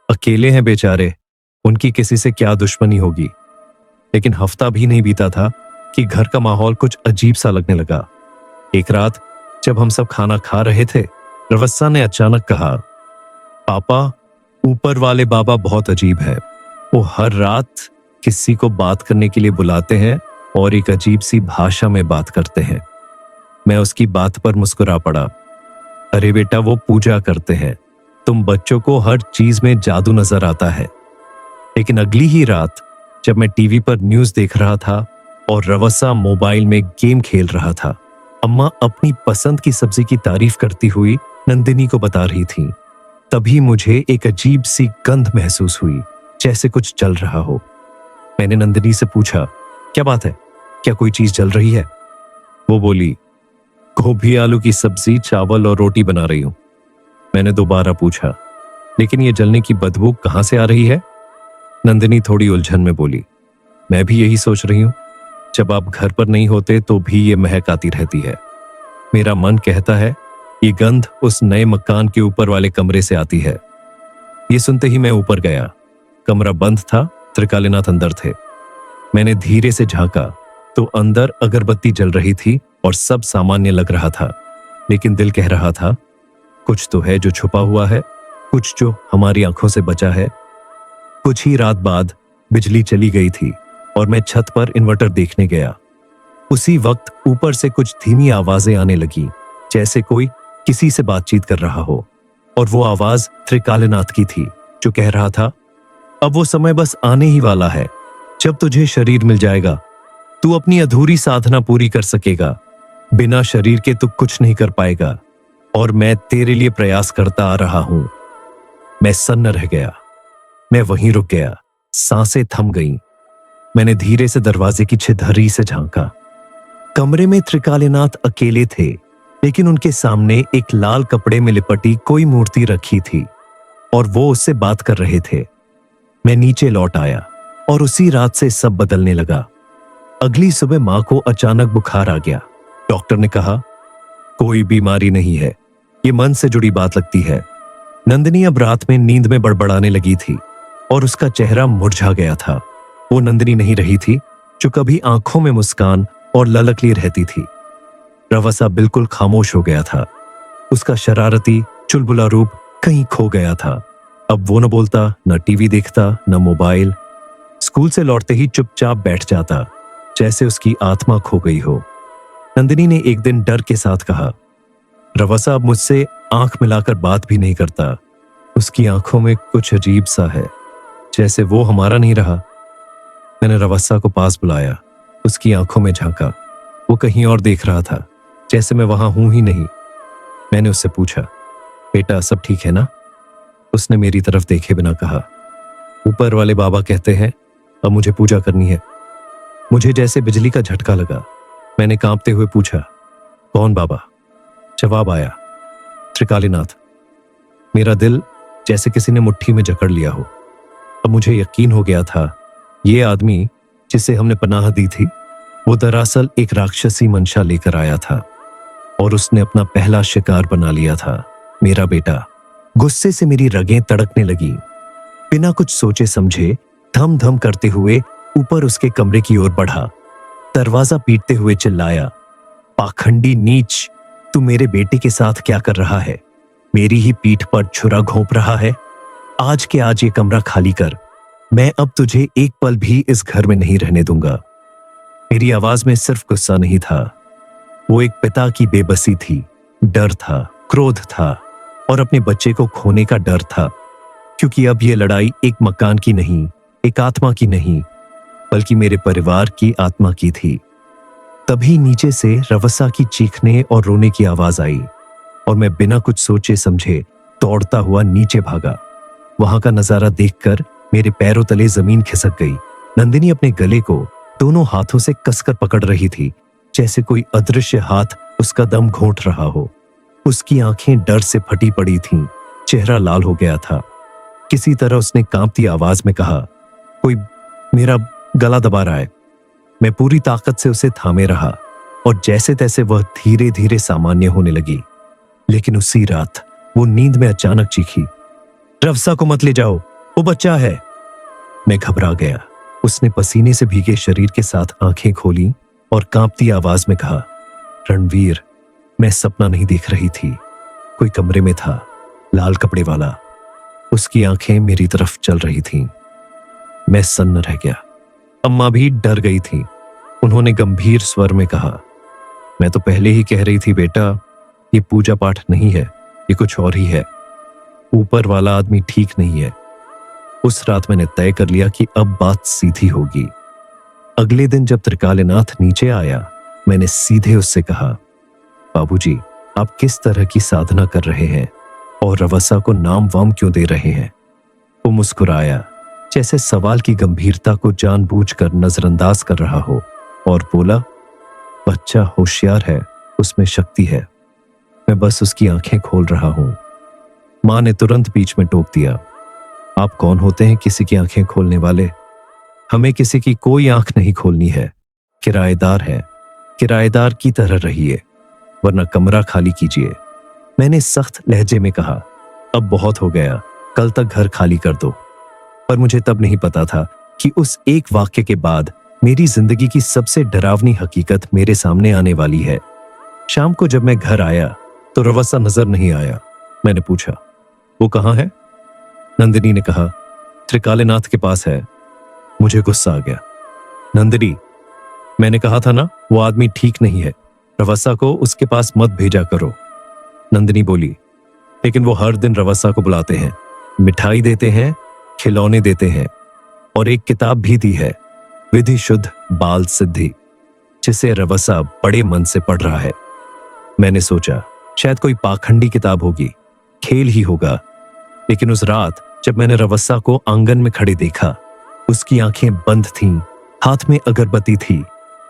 अकेले हैं बेचारे, उनकी किसी से क्या दुश्मनी होगी। लेकिन हफ्ता भी नहीं बीता था कि घर का माहौल कुछ अजीब सा लगने लगा। एक रात जब हम सब खाना खा रहे थे, रवस्सा ने अचानक कहा, पापा, ऊपर वाले बाबा बहुत अजीब है। वो हर रात किसी को बात करने के लिए बुलाते हैं और एक अजीब सी भाषा में बात करते हैं। मैं उसकी बात पर मुस्कुरा पड़ा। अरे बेटा, वो पूजा करते हैं, तुम बच्चों को हर चीज में जादू नजर आता है। लेकिन अगली ही रात जब मैं टीवी पर न्यूज़ देख रहा था और रवस्सा मोबाइल में गेम खेल रहा था, अम्मा अपनी पसंद की सब्जी की तारीफ करती हुई नंदिनी को बता रही थी। तभी मुझे एक अजीब सी गंध महसूस हुई, जैसे कुछ जल रहा हो। मैंने नंदिनी से पूछा, क्या बात है, क्या कोई चीज जल रही है? वो बोली, गोभी आलू की सब्जी, चावल और रोटी बना रही हूं। मैंने दोबारा पूछा, लेकिन ये जलने की बदबू कहां से आ रही है? नंदिनी थोड़ी उलझन में बोली, मैं भी यही सोच रही हूं। जब आप घर पर नहीं होते तो भी ये महक आती रहती है। मेरा मन कहता है ये गंध उस नए मकान के ऊपर वाले कमरे से आती है। ये सुनते ही मैं ऊपर गया। कमरा बंद था, त्रिकालीनाथ अंदर थे। मैंने धीरे से झांका तो अंदर अगरबत्ती जल रही थी और सब सामान्य लग रहा था। लेकिन दिल कह रहा था, कुछ तो है जो छुपा हुआ है, कुछ जो हमारी आंखों से बचा है। कुछ ही रात बाद बिजली चली गई थी और मैं छत पर इन्वर्टर देखने गया। उसी वक्त ऊपर से कुछ धीमी आवाजें आने लगी, जैसे कोई किसी से बातचीत कर रहा हो। और वो आवाज त्रिकालीनाथ की थी, जो कह रहा था, अब वो समय बस आने ही वाला है जब तुझे शरीर मिल जाएगा, तू अपनी अधूरी साधना पूरी कर सकेगा। बिना शरीर के तू कुछ नहीं कर पाएगा और मैं तेरे लिए प्रयास करता आ रहा हूं। मैं सन्न रह गया। मैं वहीं रुक गया, सांसें थम गईं। मैंने धीरे से दरवाजे की छिधरी से झांका। कमरे में त्रिकालीनाथ अकेले थे, लेकिन उनके सामने एक लाल कपड़े में लिपटी कोई मूर्ति रखी थी और वो उससे बात कर रहे थे। मैं नीचे लौट आया और उसी रात से सब बदलने लगा। अगली सुबह मां को अचानक बुखार आ गया। डॉक्टर ने कहा, कोई बीमारी नहीं है, ये मन से जुड़ी बात लगती है। नंदिनी अब रात में नींद में बड़बड़ाने लगी थी और उसका चेहरा मुरझा गया था। वो नंदिनी नहीं रही थी जो कभी आंखों में मुस्कान और ललक लिए रहती थी। रवसा बिल्कुल खामोश हो गया था। उसका शरारती चुलबुला रूप कहीं खो गया था। अब वो न बोलता, न टीवी देखता, न मोबाइल। स्कूल से लौटते ही चुपचाप बैठ जाता, जैसे उसकी आत्मा खो गई हो। नंदिनी ने एक दिन डर के साथ कहा, रवसा अब मुझसे आंख मिलाकर बात भी नहीं करता। उसकी आंखों में कुछ अजीब सा है, जैसे वो हमारा नहीं रहा। मैंने रवसा को पास बुलाया, उसकी आंखों में झांका। वो कहीं और देख रहा था, जैसे मैं वहां हूं ही नहीं। मैंने उससे पूछा, बेटा सब ठीक है ना? उसने मेरी तरफ देखे बिना कहा, ऊपर वाले बाबा कहते हैं अब मुझे पूजा करनी है। मुझे जैसे बिजली का झटका लगा। मैंने कांपते हुए पूछा, कौन बाबा? जवाब आया, त्रिकालीनाथ। मेरा दिल जैसे किसी ने मुट्ठी में जकड़ लिया हो। अब मुझे यकीन हो गया था, ये आदमी जिसे हमने पनाह दी थी, वो दरअसल एक राक्षसी मंशा लेकर आया था और उसने अपना पहला शिकार बना लिया था, मेरा बेटा। गुस्से से मेरी रगें तड़कने लगी। बिना कुछ सोचे समझे धम धम करते हुए ऊपर उसके कमरे की ओर बढ़ा। दरवाजा पीटते हुए चिल्लाया, पाखंडी नीच, तू मेरे बेटे के साथ क्या कर रहा है? मेरी ही पीठ पर छुरा घोंप रहा है। आज के आज ये कमरा खाली कर, मैं अब तुझे एक पल भी इस घर में नहीं रहने दूंगा। मेरी आवाज में सिर्फ गुस्सा नहीं था, वो एक पिता की बेबसी थी, डर था, क्रोध था और अपने बच्चे को खोने का डर था, क्योंकि अब यह लड़ाई एक मकान की नहीं, एक आत्मा की नहीं, बल्कि मेरे परिवार की आत्मा की थी। तभी नीचे से रवसा की चीखने और रोने की आवाज आई और मैं बिना कुछ सोचे समझे दौड़ता हुआ नीचे भागा। वहां का नजारा देखकर मेरे पैरों तले जमीन खिसक गई। नंदिनी अपने गले को दोनों हाथों से कसकर पकड़ रही थी, जैसे कोई अदृश्य हाथ उसका दम घोंट रहा हो। उसकी आंखें डर से फटी पड़ी थीं, चेहरा लाल हो गया था। किसी तरह उसने कांपती आवाज में कहा, कोई मेरा गला दबा रहा है। मैं पूरी ताकत से उसे थामे रहा और जैसे तैसे वह धीरे धीरे सामान्य होने लगी। लेकिन उसी रात वो नींद में अचानक चीखी, रवसा को मत ले जाओ, वो बच्चा है। मैं घबरा गया। उसने पसीने से भीगे शरीर के साथ आंखें खोली और कांपती आवाज में कहा, रणवीर, मैं सपना नहीं देख रही थी, कोई कमरे में था, लाल कपड़े वाला। उसकी आंखें मेरी तरफ चल रही थीं। मैं सन्न रह गया। अम्मा भी डर गई थी। उन्होंने गंभीर स्वर में कहा, मैं तो पहले ही कह रही थी बेटा, ये पूजा पाठ नहीं है, ये कुछ और ही है। ऊपर वाला आदमी ठीक नहीं है। उस रात मैंने तय कर लिया कि अब बात सीधी होगी। अगले दिन जब त्रिकालनाथ नीचे आया, मैंने सीधे उससे कहा, बाबूजी, आप किस तरह की साधना कर रहे हैं और रवसा को नाम वाम क्यों दे रहे हैं? वो मुस्कुराया, जैसे सवाल की गंभीरता को जानबूझकर नजरअंदाज कर रहा हो, और बोला, बच्चा होशियार है, उसमें शक्ति है, मैं बस उसकी आंखें खोल रहा हूं। मां ने तुरंत बीच में टोक दिया, आप कौन होते हैं किसी की आंखें खोलने वाले? हमें किसी की कोई आंख नहीं खोलनी है। किराएदार है, किराएदार की तरह रहिए, वरना कमरा खाली कीजिए। मैंने सख्त लहजे में कहा, अब बहुत हो गया, कल तक घर खाली कर दो। पर मुझे तब नहीं पता था कि उस एक वाक्य के बाद मेरी जिंदगी की सबसे डरावनी हकीकत मेरे सामने आने वाली है। शाम को जब मैं घर आया तो रवसा नजर नहीं आया। मैंने पूछा, वो कहाँ है? नंदिनी ने कहा, त्रिकालनाथ के पास है। मुझे गुस्सा आ गया। नंदिनी, मैंने कहा था ना, वो आदमी ठीक नहीं है, रवसा को उसके पास मत भेजा करो। नंदिनी बोली, लेकिन वो हर दिन रवसा को बुलाते हैं, मिठाई देते हैं, खिलौने देते हैं और एक किताब भी दी है, विधि शुद्ध बाल सिद्धि, जिसे रवसा बड़े मन से पढ़ रहा है। मैंने सोचा शायद कोई पाखंडी किताब होगी, खेल ही होगा। लेकिन उस रात जब मैंने रवसा को आंगन में खड़े देखा, उसकी आंखें बंद थीं, हाथ में अगरबत्ती थी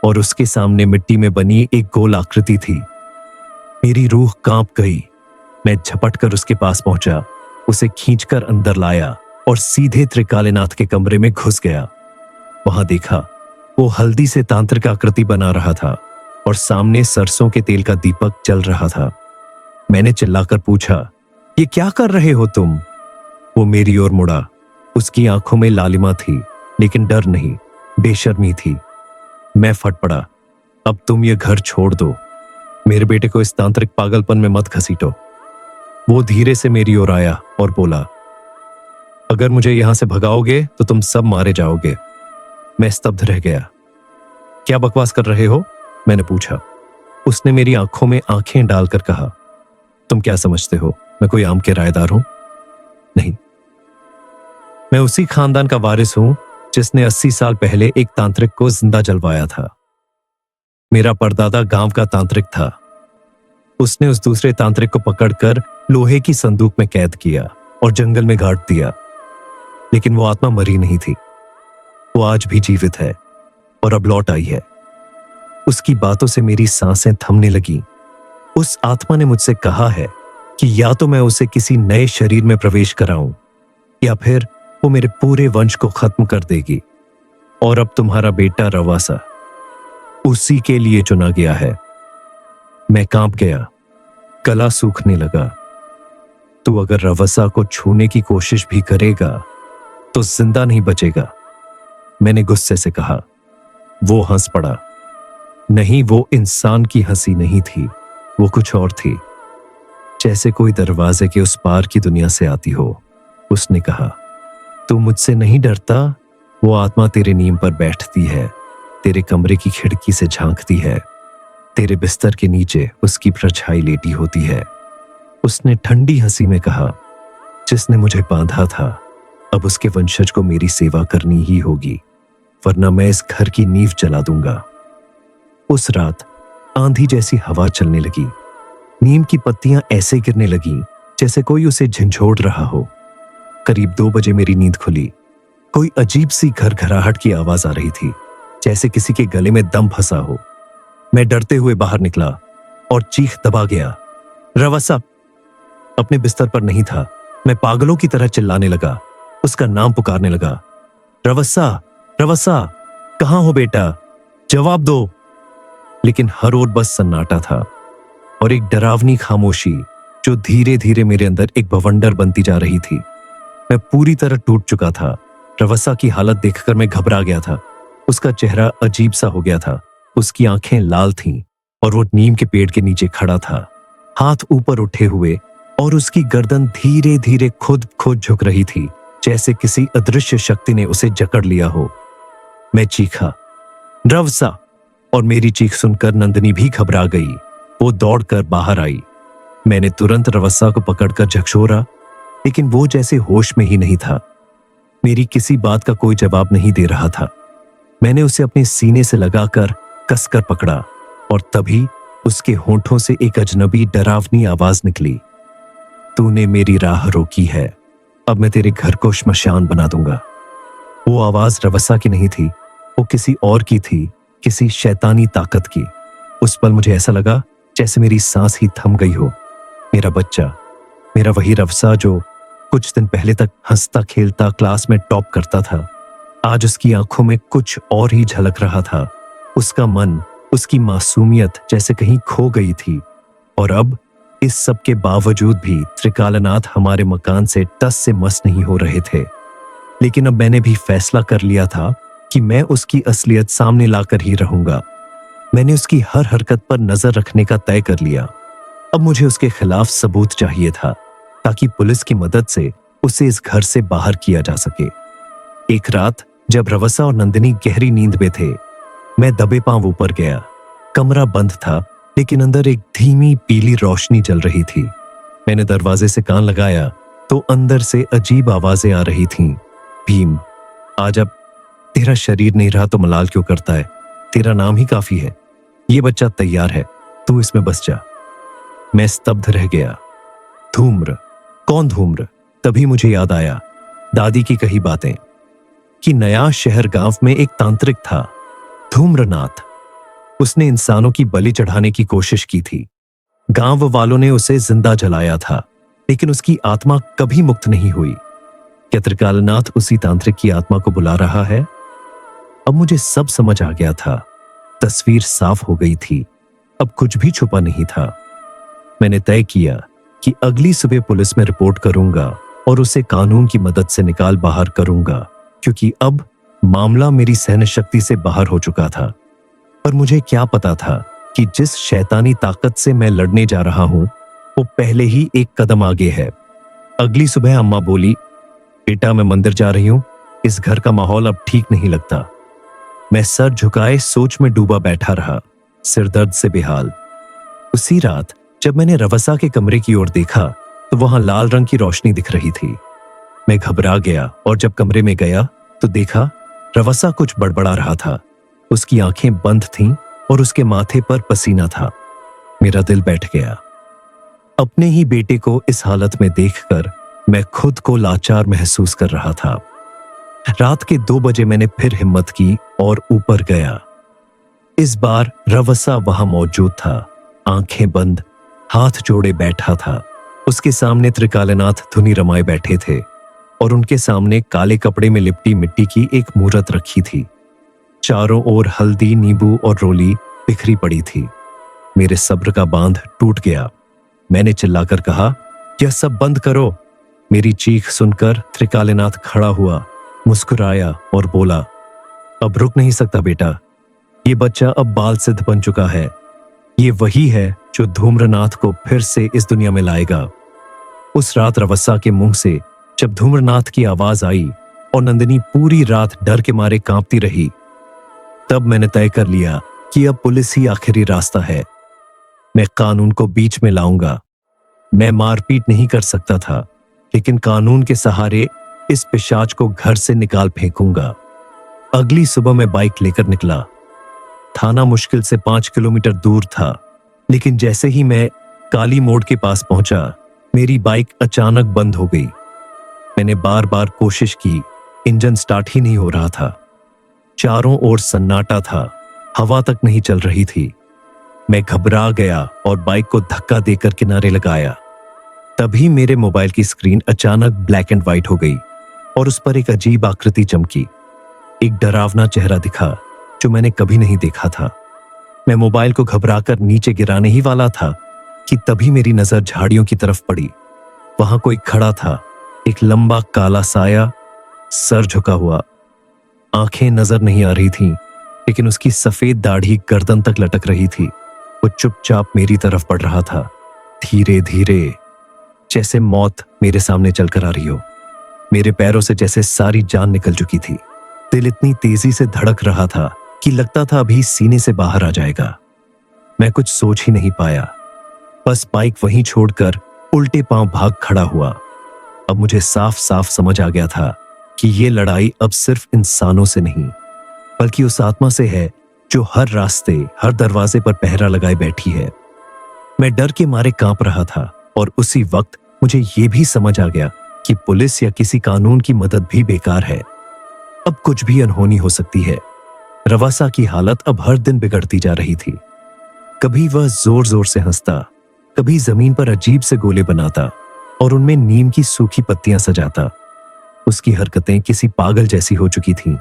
और उसके सामने मिट्टी में बनी एक गोल आकृति थी। मेरी रूह कांप गई। मैं झपटकर उसके पास पहुंचा, उसे खींचकर अंदर लाया और सीधे त्रिकालनाथ के कमरे में घुस गया। वहां देखा, वो हल्दी से तांत्रिक आकृति बना रहा था और सामने सरसों के तेल का दीपक जल रहा था। मैंने चिल्लाकर पूछा, ये क्या कर रहे हो तुम? वो मेरी ओर मुड़ा। उसकी आंखों में लालिमा थी, लेकिन डर नहीं, बेशर्मी थी। मैं फट पड़ा, अब तुम ये घर छोड़ दो, मेरे बेटे को इस तांत्रिक पागलपन में मत घसीटो। वो धीरे से मेरी ओर आया और बोला, अगर मुझे यहां से भगाओगे तो तुम सब मारे जाओगे। मैं स्तब्ध रह गया। क्या बकवास कर रहे हो? मैंने पूछा। उसने मेरी आंखों में आंखें डालकर कहा, तुम क्या समझते हो, मैं कोई आम किराएदार हूं? नहीं, मैं उसी खानदान का वारिस हूं जिसने 80 साल पहले एक तांत्रिक को जिंदा जलवाया था। मेरा परदादा गांव का तांत्रिक था। उसने उस दूसरे तांत्रिक को पकड़कर लोहे की संदूक में कैद किया और जंगल में गाड़ दिया। लेकिन वो आत्मा मरी नहीं थी, वो आज भी जीवित है और अब लौट आई है। उसकी बातों से मेरी सांसें थमने लगी। उस आत्मा ने मुझसे कहा है कि या तो मैं उसे किसी नए शरीर में प्रवेश कराऊं या फिर वो मेरे पूरे वंश को खत्म कर देगी। और अब तुम्हारा बेटा रवासा उसी के लिए चुना गया है। मैं कांप गया, गला सूखने लगा। तू अगर रवासा को छूने की कोशिश भी करेगा तो जिंदा नहीं बचेगा, मैंने गुस्से से कहा। वो हंस पड़ा। नहीं, वो इंसान की हंसी नहीं थी, वो कुछ और थी, जैसे कोई दरवाजे के उस पार की दुनिया से आती हो। उसने कहा, तू मुझसे नहीं डरता? वो आत्मा तेरे नीम पर बैठती है, तेरे कमरे की खिड़की से झांकती है, तेरे बिस्तर के नीचे उसकी परछाई लेटी होती है। उसने ठंडी हंसी में कहा, जिसने मुझे बांधा था अब उसके वंशज को मेरी सेवा करनी ही होगी, वरना मैं इस घर की नींव जला दूंगा। उस रात आंधी जैसी हवा चलने लगी। नीम की पत्तियां ऐसे गिरने लगी जैसे कोई उसे झंझोड़ रहा हो। करीब 2 बजे मेरी नींद खुली। कोई अजीब सी घरघराहट की आवाज आ रही थी, जैसे किसी के गले में दम फंसा हो। मैं डरते हुए बाहर निकला और चीख दबा गया, रवासा! अपने बिस्तर पर नहीं था। मैं पागलों की तरह चिल्लाने लगा, उसका नाम पुकारने लगा, रवासा, रवासा, कहां हो बेटा? जवाब दो। लेकिन हर ओर बस सन्नाटा था और एक डरावनी खामोशी जो धीरे धीरे मेरे अंदर एक बवंडर बनती जा रही थी। मैं पूरी तरह टूट चुका था। रवासा की हालत देखकर मैं घबरा गया था। उसका चेहरा अजीब सा हो गया था, उसकी आंखें लाल थीं और वो नीम के पेड़ के नीचे खड़ा था, हाथ ऊपर उठे हुए, और उसकी गर्दन धीरे धीरे खुद खुद झुक रही थी, जैसे किसी अदृश्य शक्ति ने उसे जकड़ लिया हो। मैं चीखा, रवासा! और मेरी चीख सुनकर नंदिनी भी घबरा गई। वो दौड़कर बाहर आई। मैंने तुरंत रवासा को पकड़कर झकझोरा, लेकिन वो जैसे होश में ही नहीं था। मेरी किसी बात का कोई जवाब नहीं दे रहा था। मैंने उसे अपने सीने से लगाकर कसकर पकड़ा और तभी उसके होंठों से एक अजनबी डरावनी आवाज निकली, तूने मेरी राह रोकी है, अब मैं तेरे घर को श्मशान बना दूंगा। वो आवाज रवासा की नहीं थी, वो किसी और की थी, किसी शैतानी ताकत की। उस पल मुझे ऐसा लगा जैसे मेरी सांस ही थम गई हो। मेरा बच्चा, मेरा वही रवासा जो कुछ दिन पहले तक हंसता खेलता क्लास में टॉप करता था, आज उसकी आंखों में कुछ और ही झलक रहा था। उसका मन, उसकी मासूमियत जैसे कहीं खो गई थी। और अब इस सब के बावजूद भी त्रिकालनाथ हमारे मकान से टस से मस नहीं हो रहे थे। लेकिन अब मैंने भी फैसला कर लिया था कि मैं उसकी असलियत सामने लाकर ही रहूंगा। मैंने उसकी हर हरकत पर नजर रखने का तय कर लिया। अब मुझे उसके खिलाफ सबूत चाहिए था, ताकि पुलिस की मदद से उसे इस घर से बाहर किया जा सके। एक रात जब रवासा और नंदिनी गहरी नींद में थे, मैं दबे पांव ऊपर गया। कमरा बंद था, लेकिन अंदर एक धीमी पीली रोशनी जल रही थी। मैंने दरवाजे से कान लगाया तो अंदर से अजीब आवाजें आ रही थीं। भीम, आज अब तेरा शरीर नहीं रहा तो मलाल क्यों करता है? तेरा नाम ही काफी है। ये बच्चा तैयार है, तू इसमें बस जा। मैं स्तब्ध रह गया। धूम्र? कौन धूम्र? तभी मुझे याद आया दादी की कही बातें कि नया शहर गांव में एक तांत्रिक था, धूम्रनाथ। उसने इंसानों की बलि चढ़ाने की कोशिश की थी। गांव वालों ने उसे जिंदा जलाया था, लेकिन उसकी आत्मा कभी मुक्त नहीं हुई। क्या त्रिकालनाथ उसी तांत्रिक की आत्मा को बुला रहा है? अब मुझे सब समझ आ गया था। तस्वीर साफ हो गई थी, अब कुछ भी छुपा नहीं था। मैंने तय किया कि अगली सुबह पुलिस में रिपोर्ट करूंगा और उसे कानून की मदद से निकाल बाहर करूंगा, क्योंकि अब मामला मेरी सहन शक्ति से बाहर हो चुका था। पर मुझे क्या पता था कि जिस शैतानी ताकत से मैं लड़ने जा रहा हूं, वो पहले ही एक कदम आगे है। अगली सुबह अम्मा बोली, बेटा मैं मंदिर जा रही हूं, इस घर का माहौल अब ठीक नहीं लगता। मैं सर झुकाए सोच में डूबा बैठा रहा, सिर दर्द से बेहाल। उसी रात जब मैंने रवासा के कमरे की ओर देखा तो वहां लाल रंग की रोशनी दिख रही थी। मैं घबरा गया और जब कमरे में गया तो देखा रवासा कुछ बड़बड़ा रहा था। उसकी आंखें बंद थीं और उसके माथे पर पसीना था। मेरा दिल बैठ गया। अपने ही बेटे को इस हालत में देखकर मैं खुद को लाचार महसूस कर रहा था। रात के 2 बजे मैंने फिर हिम्मत की और ऊपर गया। इस बार रवासा वहां मौजूद था, आंखें बंद, हाथ जोड़े बैठा था उसके सामने त्रिकालनाथ धुनी रमाए बैठे थे और उनके सामने काले कपड़े में लिपटी मिट्टी की एक मूरत रखी थी। चारों ओर हल्दी, नींबू और रोली बिखरी पड़ी थी। मेरे सब्र का बांध टूट गया। मैंने चिल्लाकर कहा, यह सब बंद करो। मेरी चीख सुनकर त्रिकालनाथ खड़ा हुआ, मुस्कुराया और बोला, अब रुक नहीं सकता बेटा। ये बच्चा अब बाल सिद्ध बन चुका है। ये वही है जो धूम्रनाथ को फिर से इस दुनिया में लाएगा। उस रात रवस्सा के मुंह से जब धूम्रनाथ की आवाज आई और नंदिनी पूरी रात डर के मारे कांपती रही, तब मैंने तय कर लिया कि अब पुलिस ही आखिरी रास्ता है। मैं कानून को बीच में लाऊंगा। मैं मारपीट नहीं कर सकता था, लेकिन कानून के सहारे इस पिशाच को घर से निकाल फेंकूंगा। अगली सुबह मैं बाइक लेकर निकला। थाना मुश्किल से 5 किलोमीटर दूर था, लेकिन जैसे ही मैं काली मोड़ के पास पहुंचा, मेरी बाइक अचानक बंद हो गई। मैंने बार बार कोशिश की, इंजन स्टार्ट ही नहीं हो रहा था। चारों ओर सन्नाटा था, हवा तक नहीं चल रही थी। मैं घबरा गया और बाइक को धक्का देकर किनारे लगाया। तभी मेरे मोबाइल की स्क्रीन अचानक ब्लैक एंड व्हाइट हो गई और उस पर एक अजीब आकृति चमकी। एक डरावना चेहरा दिखा जो मैंने कभी नहीं देखा था। मैं मोबाइल को घबराकर नीचे गिराने ही वाला था कि तभी मेरी नजर झाड़ियों की तरफ पड़ी। वहां कोई खड़ा था, एक लंबा काला साया, सर झुका हुआ। आंखें नजर नहीं आ रही थीं, लेकिन उसकी सफेद दाढ़ी गर्दन तक लटक रही थी। वो चुपचाप मेरी तरफ बढ़ रहा था, धीरे धीरे, जैसे मौत मेरे सामने चलकर आ रही हो। मेरे पैरों से जैसे सारी जान निकल चुकी थी। दिल इतनी तेजी से धड़क रहा था कि लगता था अभी सीने से बाहर आ जाएगा। मैं कुछ सोच ही नहीं पाया, बस बाइक वहीं छोड़कर उल्टे पांव भाग खड़ा हुआ। अब मुझे साफ साफ समझ आ गया था कि ये लड़ाई अब सिर्फ इंसानों से नहीं, बल्कि उस आत्मा से है जो हर रास्ते, हर दरवाजे पर पहरा लगाए बैठी है। मैं डर के मारे कांप रहा था और उसी वक्त मुझे ये भी समझ आ गया कि पुलिस या किसी कानून की मदद भी बेकार है। अब कुछ भी अनहोनी हो सकती है। रवासा की हालत अब हर दिन बिगड़ती जा रही थी। कभी वह जोर जोर से हंसता, कभी जमीन पर अजीब से गोले बनाता और उनमें नीम की सूखी पत्तियां सजाता। उसकी हरकतें किसी पागल जैसी हो चुकी थीं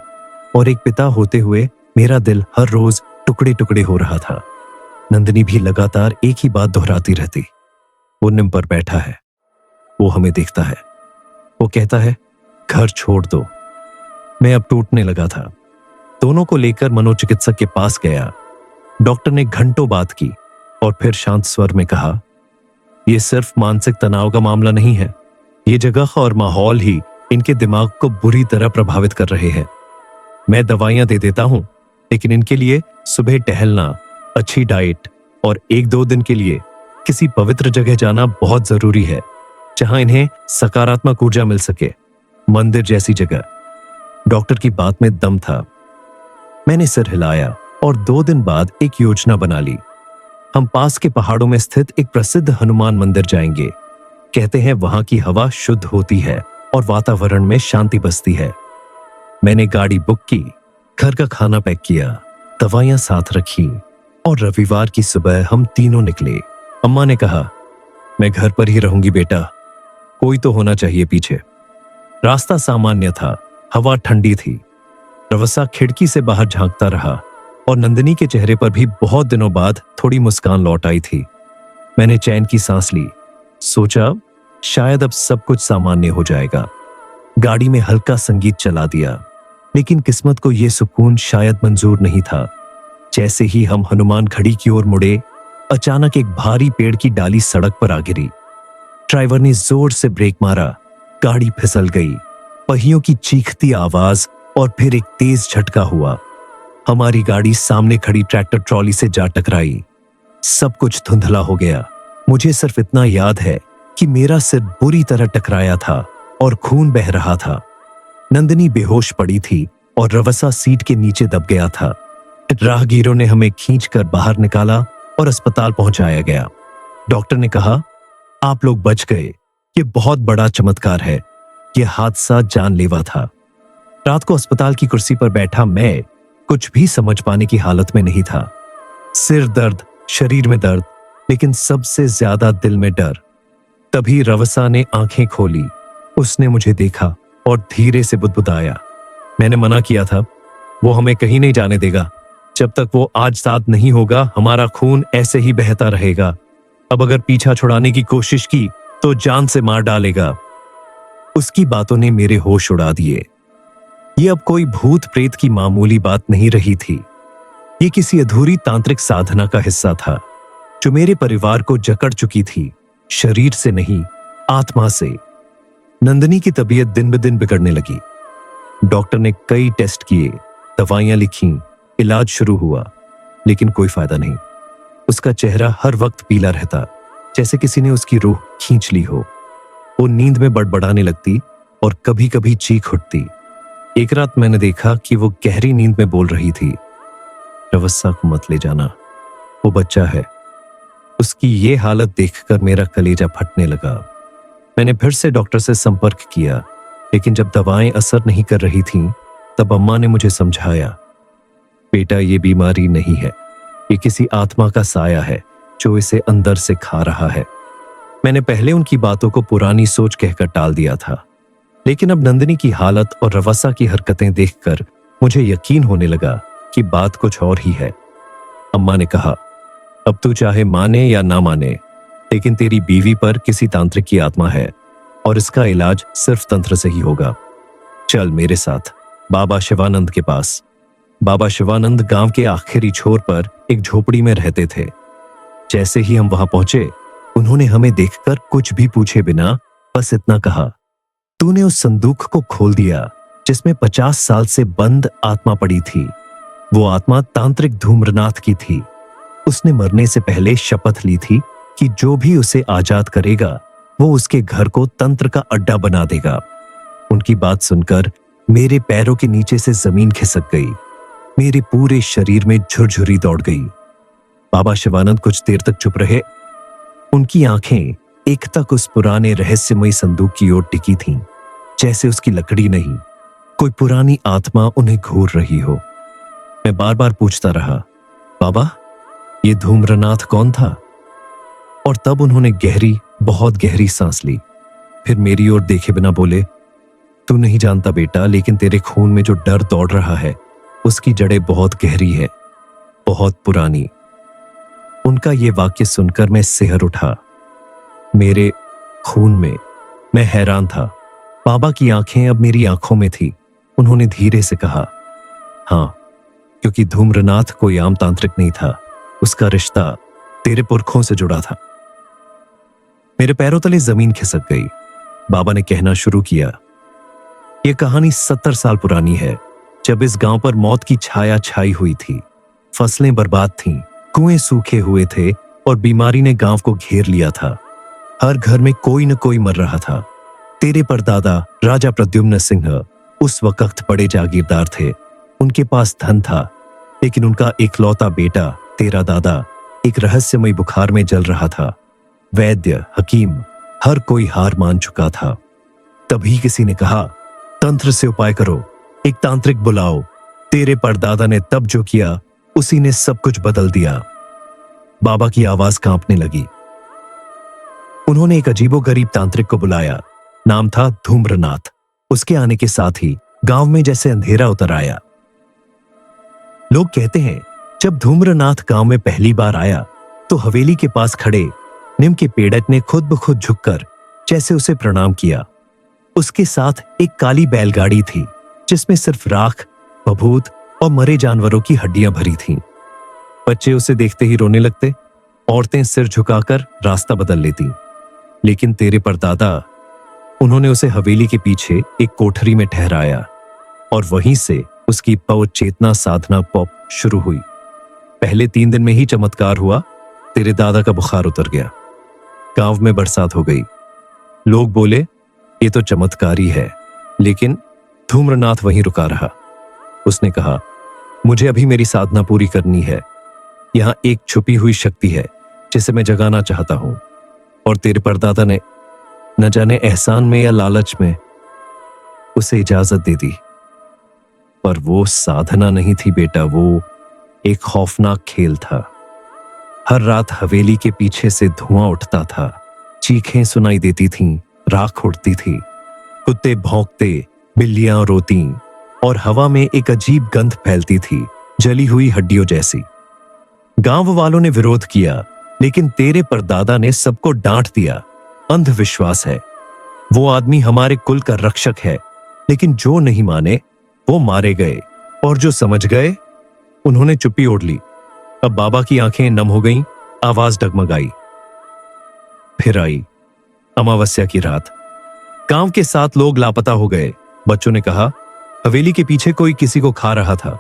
और एक पिता होते हुए मेरा दिल हर रोज टुकड़े टुकड़े हो रहा था। नंदिनी भी लगातार एक ही बात दोहराती रहती, वो निम पर बैठा है, वो हमें देखता है, वो कहता है घर छोड़ दो। मैं अब टूटने लगा था। दोनों को लेकर मनोचिकित्सक के पास गया। डॉक्टर ने घंटों बात की और फिर शांत स्वर में कहा, यह सिर्फ मानसिक तनाव का मामला नहीं है। ये जगह और माहौल ही इनके दिमाग को बुरी तरह प्रभावित कर रहे हैं। मैं दवाइयां दे देता हूं, लेकिन इनके लिए सुबह टहलना, अच्छी डाइट और 1-2 दिन के लिए किसी पवित्र जगह जाना बहुत जरूरी है, जहां इन्हें सकारात्मक ऊर्जा मिल सके। मंदिर जैसी जगह। डॉक्टर की बात में दम था। मैंने सिर हिलाया और 2 दिन बाद एक योजना बना ली। हम पास के पहाड़ों में स्थित एक प्रसिद्ध हनुमान मंदिर जाएंगे। कहते हैं वहां की हवा शुद्ध होती है और वातावरण में शांति बसती है। मैंने गाड़ी बुक की, घर का खाना पैक किया, दवाइयां साथ रखी और रविवार की सुबह हम तीनों निकले। अम्मा ने कहा, मैं घर पर ही रहूंगी बेटा, कोई तो होना चाहिए पीछे। रास्ता सामान्य था, हवा ठंडी थी। रवस्सा खिड़की से बाहर झांकता रहा और नंदिनी के चेहरे पर भी बहुत दिनों बाद थोड़ी मुस्कान लौट आई थी। मैंने चैन की सांस ली, सोचा शायद अब सब कुछ सामान्य हो जाएगा। गाड़ी में हल्का संगीत चला दिया, लेकिन किस्मत को यह सुकून शायद मंजूर नहीं था। जैसे ही हम हनुमान खड़ी की ओर मुड़े, अचानक एक भारी पेड़ की डाली सड़क पर आ गिरी। ड्राइवर ने जोर से ब्रेक मारा, गाड़ी फिसल गई। पहियों की चीखती आवाज और फिर एक तेज झटका हुआ। हमारी गाड़ी सामने खड़ी ट्रैक्टर ट्रॉली से जा टकराई। सब कुछ धुंधला हो गया। मुझे सिर्फ इतना याद है कि मेरा सिर बुरी तरह टकराया था और खून बह रहा था। नंदिनी बेहोश पड़ी थी और रवस्सा सीट के नीचे दब गया था। राहगीरों ने हमें खींचकर बाहर निकाला और अस्पताल पहुंचाया गया। डॉक्टर ने कहा, आप लोग बच गए, ये बहुत बड़ा चमत्कार है। यह हादसा जानलेवा था। रात को अस्पताल की कुर्सी पर बैठा मैं कुछ भी समझ पाने की हालत में नहीं था। सिर दर्द, शरीर में दर्द, लेकिन सबसे ज्यादा दिल में डर। तभी रवसा ने आंखें खोली। उसने मुझे देखा और धीरे से बुदबुदाया, मैंने मना किया था, वो हमें कहीं नहीं जाने देगा। जब तक वो आज साथ नहीं होगा हमारा खून ऐसे ही बहता रहेगा। अब अगर पीछा छुड़ाने की कोशिश की तो जान से मार डालेगा। उसकी बातों ने मेरे होश उड़ा दिए। ये अब कोई भूत प्रेत की मामूली बात नहीं रही थी। ये किसी अधूरी तांत्रिक साधना का हिस्सा था जो मेरे परिवार को जकड़ चुकी थी, शरीर से नहीं, आत्मा से। नंदिनी की तबीयत दिन ब दिन बिगड़ने लगी। डॉक्टर ने कई टेस्ट किए, दवाइयां लिखी, इलाज शुरू हुआ, लेकिन कोई फायदा नहीं। उसका चेहरा हर वक्त पीला रहता, जैसे किसी ने उसकी रूह खींच ली हो। वो नींद में बड़बड़ाने लगती और कभी कभी चीख उठती। एक रात मैंने देखा कि वो गहरी नींद में बोल रही थी, रवस्सा को मत ले जाना, वो बच्चा है। उसकी ये हालत देखकर मेरा कलेजा फटने लगा। मैंने फिर से डॉक्टर से संपर्क किया, लेकिन जब दवाएं असर नहीं कर रही थीं, तब अम्मा ने मुझे समझाया, बेटा ये बीमारी नहीं है, ये किसी आत्मा का साया है जो इसे अंदर से खा रहा है। मैंने पहले उनकी बातों को पुरानी सोच कहकर टाल दिया था, लेकिन अब नंदिनी की हालत और रवसा की हरकतें देखकर मुझे यकीन होने लगा कि बात कुछ और ही है। अम्मा ने कहा, अब तू चाहे माने या ना माने, लेकिन तेरी बीवी पर किसी तांत्रिक की आत्मा है और इसका इलाज सिर्फ तंत्र से ही होगा। चल मेरे साथ बाबा शिवानंद के पास। बाबा शिवानंद गांव के आखिरी छोर पर एक झोपड़ी में रहते थे। जैसे ही हम वहां पहुंचे, उन्होंने हमें देखकर कुछ भी पूछे बिना बस इतना कहा, तूने उस संदूक को खोल दिया जिसमें 50 साल से बंद आत्मा पड़ी थी। वो आत्मा तांत्रिक धूम्रनाथ की थी। उसने मरने से पहले शपथ ली थी कि जो भी उसे आजाद करेगा वो उसके घर को तंत्र का अड्डा बना देगा। उनकी बात सुनकर मेरे पैरों के नीचे से जमीन खिसक गई। मेरे पूरे शरीर में झुरझुरी दौड़ गई। बाबा शिवानंद कुछ देर तक चुप रहे। उनकी आंखें एकटक उस पुराने रहस्यमयी संदूक की ओर टिकी थीं, जैसे उसकी लकड़ी नहीं, कोई पुरानी आत्मा उन्हें घूर रही हो। मैं बार बार पूछता रहा, बाबा ये धूम्रनाथ कौन था? और तब उन्होंने गहरी, बहुत गहरी सांस ली। फिर मेरी ओर देखे बिना बोले, तू नहीं जानता बेटा, लेकिन तेरे खून में जो डर दौड़ रहा है उसकी जड़ें बहुत गहरी है, बहुत पुरानी। उनका ये वाक्य सुनकर मैं सिहर उठा। मेरे खून में। मैं हैरान था। बाबा की आंखें अब मेरी आंखों में थी। उन्होंने धीरे से कहा, हाँ, क्योंकि धूम्रनाथ कोई आम तांत्रिक नहीं था, उसका रिश्ता तेरे पुरखों से जुड़ा था। मेरे पैरों तले जमीन खिसक गई। बाबा ने कहना शुरू किया, यह कहानी 70 साल पुरानी है, जब इस गांव पर मौत की छाया छाई हुई थी। फसलें बर्बाद थीं, कुएं सूखे हुए थे और बीमारी ने गांव को घेर लिया था। हर घर में कोई न कोई मर रहा था। तेरे परदादा राजा प्रद्युम्न सिंह उस वक्त बड़े जागीरदार थे। उनके पास धन था, लेकिन उनका इकलौता बेटा तेरा दादा एक रहस्यमय बुखार में जल रहा था। वैद्य, हकीम, हर कोई हार मान चुका था। तभी किसी ने कहा, तंत्र से उपाय करो, एक तांत्रिक बुलाओ। तेरे परदादा ने तब जो किया उसी ने सब कुछ बदल दिया। बाबा की आवाज कांपने लगी। उन्होंने एक अजीबोगरीब तांत्रिक को बुलाया। नाम था धूम्रनाथ। उसके आने के साथ ही गांव में जैसे अंधेरा उतर आया। लोग कहते हैं, जब धूम्रनाथ गांव में पहली बार आया तो हवेली के पास खड़े नीम के पेड़ ने खुद ब खुद झुककर जैसे उसे प्रणाम किया। उसके साथ एक काली बैलगाड़ी थी जिसमें सिर्फ राख, बभूत और मरे जानवरों की हड्डियां भरी थीं। बच्चे उसे देखते ही रोने लगते, औरतें सिर झुकाकर रास्ता बदल लेती। लेकिन तेरे परदादा, उन्होंने उसे हवेली के पीछे एक कोठरी में ठहराया और वहीं से उसकी पवचेतना साधना पॉप शुरू हुई। पहले 3 दिन में ही चमत्कार हुआ। तेरे दादा का बुखार उतर गया। गांव में बरसात हो गई। लोग बोले, ये तो चमत्कारी है, लेकिन धूम्रनाथ वहीं रुका रहा। उसने कहा, मुझे अभी मेरी साधना पूरी करनी है। यहां एक छुपी हुई शक्ति है जिसे मैं जगाना चाहता हूं। और तेरे परदादा ने न जाने एहसान में या लालच में उसे इजाजत दे दी। पर वो साधना नहीं थी बेटा, वो एक खौफनाक खेल था। हर रात हवेली के पीछे से धुआं उठता था, चीखें सुनाई देती थीं, राख उड़ती थी, कुत्ते भौंकते, बिल्लियां रोती और हवा में एक अजीब गंध फैलती थी, जली हुई हड्डियों जैसी। गांव वालों ने विरोध किया, लेकिन तेरे परदादा ने सबको डांट दिया। अंधविश्वास है, वो आदमी हमारे कुल का रक्षक है। लेकिन जो नहीं माने वो मारे गए, और जो समझ गए उन्होंने चुप्पी ओढ़ ली। अब बाबा की आंखें नम हो गईं, आवाज डगमगाई। फिर आई अमावस्या की रात। गांव के 7 लोग लापता हो गए। बच्चों ने कहा हवेली के पीछे कोई किसी को खा रहा था।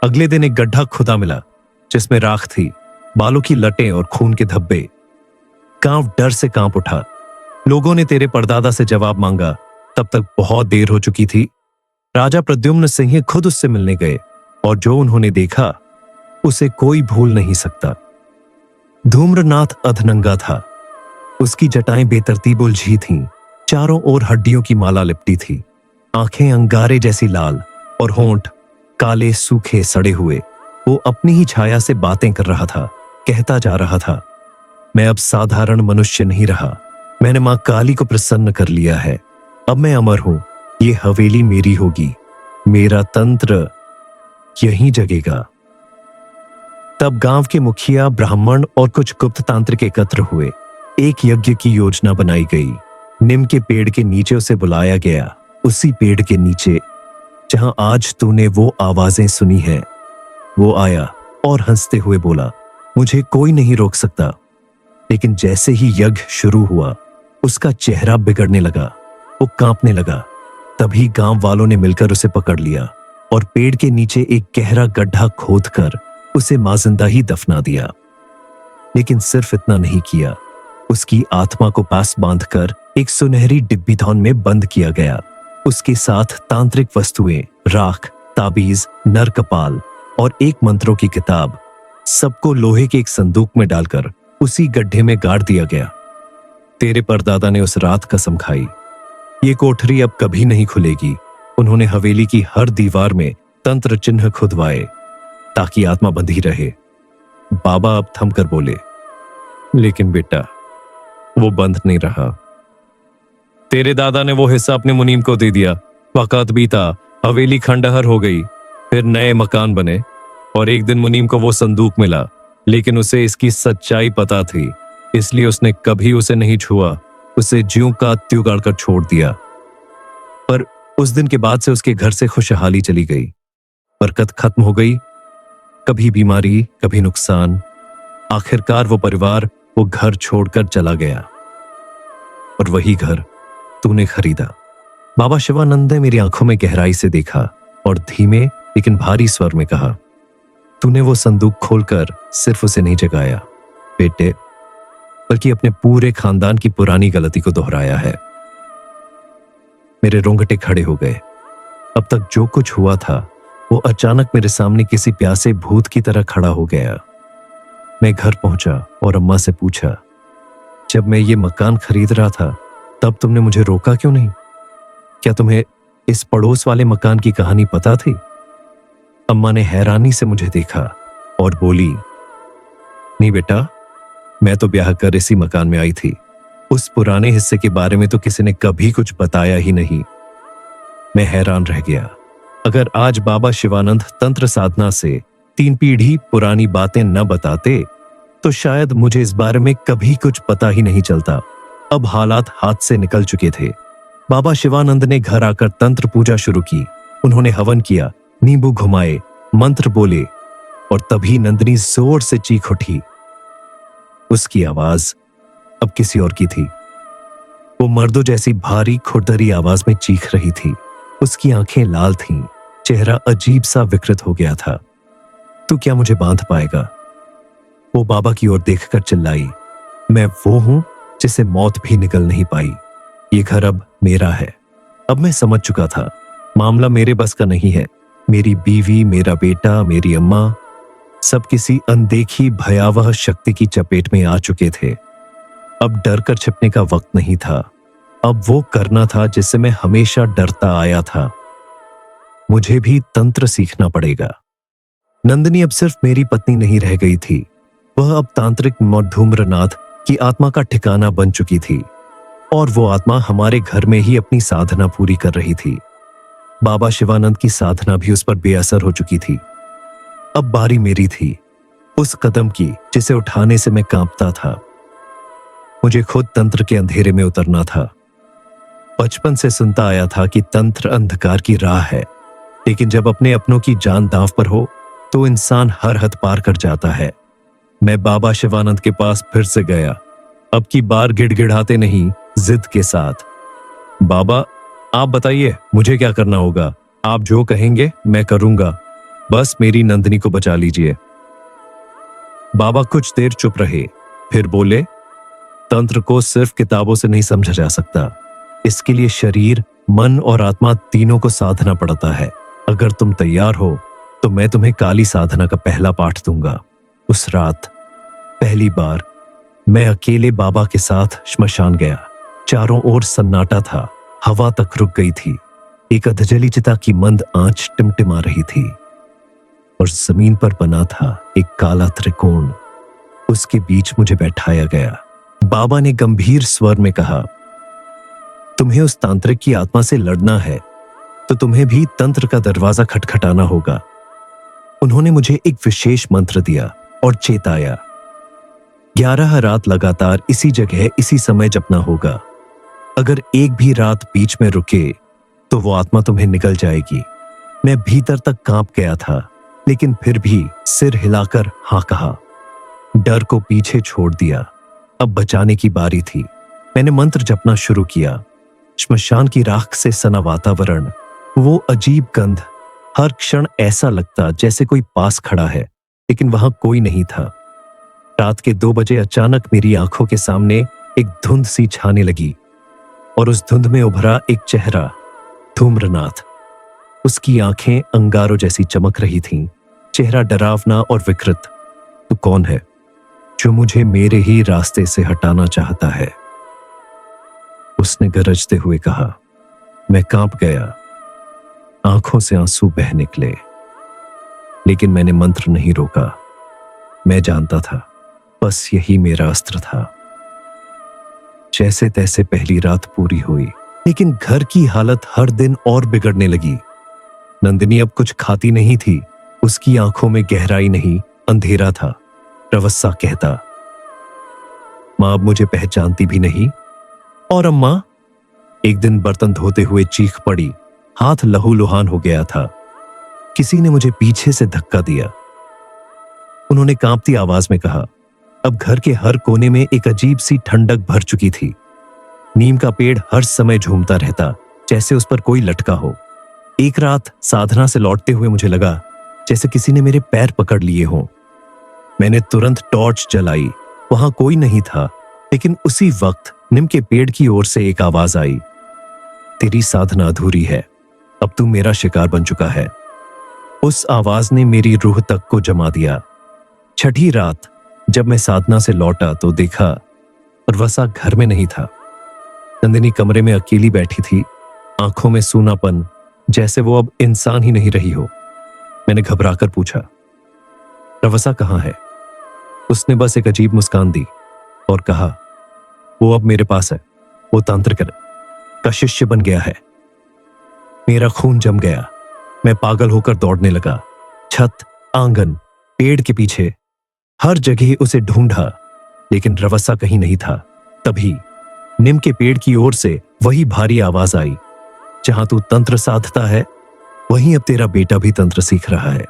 अगले दिन एक गड्ढा खुदा मिला जिसमें राख थी, बालों की लटें और खून के धब्बे। गांव डर से कांप उठा। लोगों ने तेरे परदादा से जवाब मांगा, तब तक बहुत देर हो चुकी थी। राजा प्रद्युम्न सिंह खुद उससे मिलने गए, और जो उन्होंने देखा उसे कोई भूल नहीं सकता। धूम्रनाथ अधनंगा था। उसकी जटाएं बेतरतीब उलझी थीं, चारों ओर हड्डियों की माला लिपटी थी, आंखें अंगारे जैसी लाल और होंठ काले सूखे सड़े हुए। वो अपनी ही छाया से बातें कर रहा था, कहता जा रहा था, मैं अब साधारण मनुष्य नहीं रहा। मैंने मां काली को प्रसन्न कर लिया है। अब मैं अमर हूं, ये हवेली मेरी होगी, मेरा तंत्र यहीं जगेगा। तब गांव के मुखिया, ब्राह्मण और कुछ गुप्त तांत्रिक एकत्र हुए। एक यज्ञ की योजना बनाई गई। नीम के पेड़ के नीचे उसे बुलाया गया, उसी पेड़ के नीचे जहां आज तूने वो आवाजें सुनी हैं। वो आया और हंसते हुए बोला, मुझे कोई नहीं रोक सकता। लेकिन जैसे ही यज्ञ शुरू हुआ, उसका चेहरा बिगड़ने लगा, वो कांपने लगा। तभी गांव वालों ने मिलकर उसे पकड़ लिया और पेड़ के नीचे एक गहरा गड्ढा खोदकर उसे माजिंदा ही दफना दिया। लेकिन सिर्फ इतना नहीं किया, उसकी आत्मा को पास बांधकर एक सुनहरी डिब्बीधौन में बंद किया गया। उसके साथ तांत्रिक वस्तुएं, राख, ताबीज, नरकपाल और एक मंत्रों की किताब, सबको लोहे के एक संदूक में डालकर उसी गड्ढे में गाड़ दिया गया। तेरे परदादा ने उस रात कसम खाई, ये कोठरी अब कभी नहीं खुलेगी। उन्होंने हवेली की हर दीवार में तंत्र चिन्ह खुदवाए ताकि आत्मा बंधी रहे। बाबा अब थम कर बोले, लेकिन बेटा वो बंद नहीं रहा। तेरे दादा ने वो हिस्सा अपने मुनीम को दे दिया। वक्त बीता, हवेली खंडहर हो गई, फिर नए मकान बने और एक दिन मुनीम को वो संदूक मिला। लेकिन उसे इसकी सच्चाई पता थी, इसलिए उसने कभी उसे नहीं छुआ, उसे ज्यों का त्यों गाड़कर छोड़ दिया। पर उस दिन के बाद से उसके घर से खुशहाली चली गई, बरकत खत्म हो गई। कभी बीमारी, कभी नुकसान। आखिरकार वो परिवार वो घर छोड़कर चला गया, और वही घर तूने खरीदा। बाबा शिवानंद ने मेरी आंखों में गहराई से देखा और धीमे लेकिन भारी स्वर में कहा, तूने वो संदूक खोलकर सिर्फ उसे नहीं जगाया बेटे, बल्कि अपने पूरे खानदान की पुरानी गलती को दोहराया है। मेरे रोंगटे खड़े हो गए। अब तक जो कुछ हुआ था वो अचानक मेरे सामने किसी प्यासे भूत की तरह खड़ा हो गया। मैं घर पहुंचा और अम्मा से पूछा, जब मैं ये मकान खरीद रहा था तब तुमने मुझे रोका क्यों नहीं? क्या तुम्हें इस पड़ोस वाले मकान की कहानी पता थी? अम्मा ने हैरानी से मुझे देखा और बोली, नहीं बेटा, मैं तो ब्याह कर इसी मकान में आई थी। उस पुराने हिस्से के बारे में तो किसी ने कभी कुछ बताया ही नहीं। मैं हैरान रह गया। अगर आज बाबा शिवानंद तंत्र साधना से 3 पीढ़ी पुरानी बातें न बताते तो शायद मुझे इस बारे में कभी कुछ पता ही नहीं चलता। अब हालात हाथ से निकल चुके थे। बाबा शिवानंद ने घर आकर तंत्र पूजा शुरू की। उन्होंने हवन किया, नींबू घुमाए, मंत्र बोले, और तभी नंदिनी जोर से चीख उठी। उसकी आवाज अब किसी और की थी। वो मर्दों जैसी भारी खुरदरी आवाज में चीख रही थी। उसकी आंखें लाल थीं, चेहरा अजीब सा विकृत हो गया था। तू क्या मुझे बांध पाएगा? वो बाबा की ओर देखकर चिल्लाई, मैं वो हूं जिसे मौत भी निकल नहीं पाई। ये घर अब मेरा है। अब मैं समझ चुका था, मामला मेरे बस का नहीं है। मेरी बीवी, मेरा बेटा, मेरी अम्मा, सब किसी अनदेखी भयावह शक्ति की चपेट में आ चुके थे। अब डर कर छिपने का वक्त नहीं था। अब वो करना था जिससे मैं हमेशा डरता आया था। मुझे भी तंत्र सीखना पड़ेगा। नंदिनी अब सिर्फ मेरी पत्नी नहीं रह गई थी, वह अब तांत्रिक धूम्रनाथ कि आत्मा का ठिकाना बन चुकी थी और वो आत्मा हमारे घर में ही अपनी साधना पूरी कर रही थी। बाबा शिवानंद की साधना भी उस पर बेअसर हो चुकी थी। अब बारी मेरी थी, उस कदम की जिसे उठाने से मैं कांपता था। मुझे खुद तंत्र के अंधेरे में उतरना था। बचपन से सुनता आया था कि तंत्र अंधकार की राह है, लेकिन जब अपने अपनों की जान दांव पर हो तो इंसान हर हद पार कर जाता है। मैं बाबा शिवानंद के पास फिर से गया, अब की बार गिड़गिड़ाते नहीं, जिद के साथ। बाबा, आप बताइए मुझे क्या करना होगा? आप जो कहेंगे मैं करूंगा, बस मेरी नंदिनी को बचा लीजिए। बाबा कुछ देर चुप रहे, फिर बोले, तंत्र को सिर्फ किताबों से नहीं समझा जा सकता। इसके लिए शरीर, मन और आत्मा तीनों को साधना पड़ता है। अगर तुम तैयार हो तो मैं तुम्हें काली साधना का पहला पाठ दूंगा। उस रात पहली बार मैं अकेले बाबा के साथ श्मशान गया। चारों ओर सन्नाटा था, हवा तक रुक गई थी। एक अधजली चिता की मंद आंच टिमटिमा रही थी और जमीन पर बना था एक काला त्रिकोण। उसके बीच मुझे बैठाया गया। बाबा ने गंभीर स्वर में कहा, तुम्हें उस तांत्रिक की आत्मा से लड़ना है तो तुम्हें भी तंत्र का दरवाजा खटखटाना होगा। उन्होंने मुझे एक विशेष मंत्र दिया और चेताया, 11 रात लगातार इसी जगह इसी समय जपना होगा। अगर एक भी रात बीच में रुके तो वो आत्मा तुम्हें निकल जाएगी। मैं भीतर तक कांप गया था, लेकिन फिर भी सिर हिलाकर हाँ कहा। डर को पीछे छोड़ दिया। अब बचाने की बारी थी। मैंने मंत्र जपना शुरू किया। श्मशान की राख से सना वातावरण, वो अजीब गंध, हर क्षण ऐसा लगता जैसे कोई पास खड़ा है, लेकिन वहां कोई नहीं था। रात के 2 बजे अचानक मेरी आंखों के सामने एक धुंध सी छाने लगी और उस धुंध में उभरा एक चेहरा, धूम्रनाथ। उसकी आंखें अंगारों जैसी चमक रही थीं, चेहरा डरावना और विकृत। तू कौन है जो मुझे मेरे ही रास्ते से हटाना चाहता है? उसने गरजते हुए कहा। मैं कांप गया, आंखों से आंसू बह निकले, लेकिन मैंने मंत्र नहीं रोका। मैं जानता था बस यही मेरा अस्त्र था। जैसे तैसे पहली रात पूरी हुई, लेकिन घर की हालत हर दिन और बिगड़ने लगी। नंदिनी अब कुछ खाती नहीं थी, उसकी आंखों में गहराई नहीं, अंधेरा था। रवस्सा कहता, मां अब मुझे पहचानती भी नहीं। और अम्मा? एक दिन बर्तन धोते हुए चीख पड़ी, हाथ लहूलुहान हो गया था। किसी ने मुझे पीछे से धक्का दिया। उन्होंने कांपती आवाज में कहा, अब घर के हर कोने में एक अजीब सी ठंडक भर चुकी थी। नीम का पेड़ हर समय झूमता रहता, जैसे उस पर कोई लटका हो। एक रात साधना से लौटते हुए मुझे लगा जैसे किसी ने मेरे पैर पकड़ लिए हों। मैंने तुरंत टॉर्च जलाई, वहां कोई नहीं था, लेकिन उसी वक्त नीम के पेड़ की ओर से एक आवाज आई, तेरी साधना अधूरी है, अब तू मेरा शिकार बन चुका है। उस आवाज ने मेरी रूह तक को जमा दिया। छठी रात जब मैं साधना से लौटा तो देखा उर्वसा घर में नहीं था। नंदिनी कमरे में अकेली बैठी थी, आंखों में सूनापन, जैसे वो अब इंसान ही नहीं रही हो। मैंने घबराकर पूछा, रवसा कहाँ है? उसने बस एक अजीब मुस्कान दी और कहा, वो अब मेरे पास है, वो तांत्रिक का शिष्य बन गया है। मेरा खून जम गया। मैं पागल होकर दौड़ने लगा। छत, आंगन, पेड़ के पीछे, हर जगह उसे ढूंढा, लेकिन रवसा कहीं नहीं था। तभी नीम के पेड़ की ओर से वही भारी आवाज आई, जहां तू तंत्र साधता है वहीं अब तेरा बेटा भी तंत्र सीख रहा है।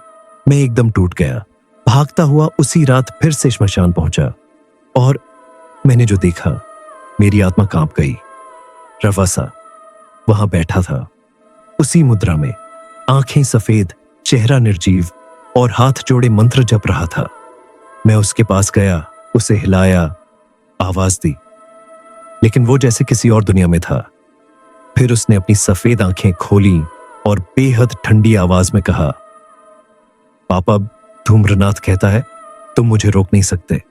मैं एकदम टूट गया। भागता हुआ उसी रात फिर से श्मशान पहुंचा और मैंने जो देखा, मेरी आत्मा कांप गई। रवसा वहां बैठा था, उसी मुद्रा में, आंखें सफेद, चेहरा निर्जीव और हाथ जोड़े मंत्र जप रहा था। मैं उसके पास गया, उसे हिलाया, आवाज दी, लेकिन वो जैसे किसी और दुनिया में था। फिर उसने अपनी सफेद आंखें खोली और बेहद ठंडी आवाज में कहा, पापा, धूम्रनाथ कहता है तुम मुझे रोक नहीं सकते।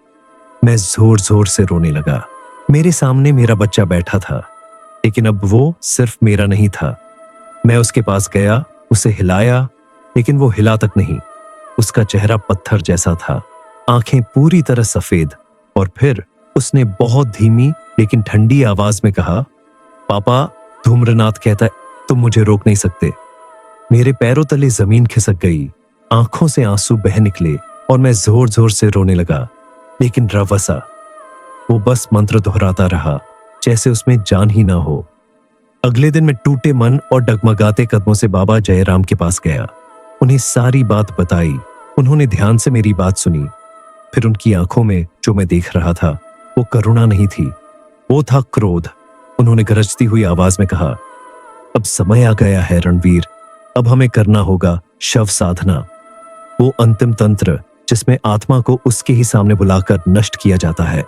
मैं जोर जोर से रोने लगा। मेरे सामने मेरा बच्चा बैठा था, लेकिन अब वो सिर्फ मेरा नहीं था। मैं उसके पास गया, उसे हिलाया, लेकिन वो हिला तक नहीं। उसका चेहरा पत्थर जैसा था, आंखें पूरी तरह सफेद, और फिर उसने बहुत धीमी लेकिन ठंडी आवाज में कहा, पापा, धूम्रनाथ कहता है तुम मुझे रोक नहीं सकते। मेरे पैरों तले जमीन खिसक गई, आंखों से आंसू बह निकले और मैं जोर जोर से रोने लगा। लेकिन रवसा, वो बस मंत्र दोहराता रहा जैसे उसमें जान ही ना हो। अगले दिन मैं टूटे मन और डगमगाते कदमों से बाबा जयराम के पास गया। उन्हें सारी बात बताई। उन्होंने ध्यान से मेरी बात सुनी। फिर उनकी आंखों में जो मैं देख रहा था वो करुणा नहीं थी, वो था क्रोध। उन्होंने गरजती हुई आवाज में कहा, अब समय आ गया है रणवीर, अब हमें करना होगा शव साधना, वो अंतिम तंत्र जिसमें आत्मा को उसके ही सामने बुलाकर नष्ट किया जाता है।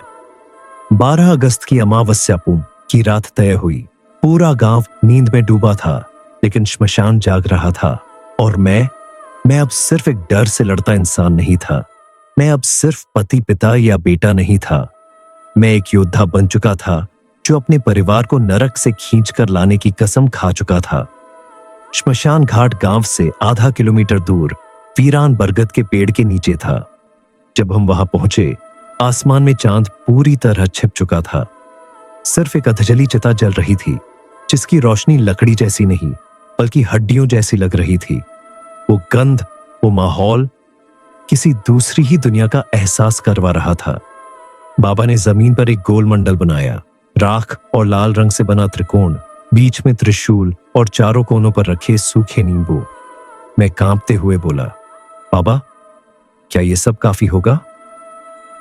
12 अगस्त की अमावस्या की रात तय हुई। पूरा गांव नींद में डूबा था, लेकिन श्मशान जाग रहा था। और मैं अब सिर्फ एक डर से लड़ता इंसान नहीं था। मैं अब सिर्फ पति, पिता या बेटा नहीं था। मैं एक योद्धा बन चुका था जो अपने परिवार को नरक से खींचकर लाने की कसम खा चुका था। श्मशान घाट गांव से आधा किलोमीटर दूर वीरान बरगद के पेड़ के नीचे था। जब हम वहां पहुंचे, आसमान में चांद पूरी तरह छिप चुका था। सिर्फ एक अधजली चिता जल रही थी, जिसकी रोशनी लकड़ी जैसी नहीं बल्कि हड्डियों जैसी लग रही थी। वो गंध, वो माहौल किसी दूसरी ही दुनिया का एहसास करवा रहा था। बाबा ने जमीन पर एक गोल मंडल बनाया, राख और लाल रंग से बना त्रिकोण, बीच में त्रिशूल और चारों कोनों पर रखे सूखे नींबू। मैं कांपते हुए बोला, बाबा, क्या ये सब काफी होगा?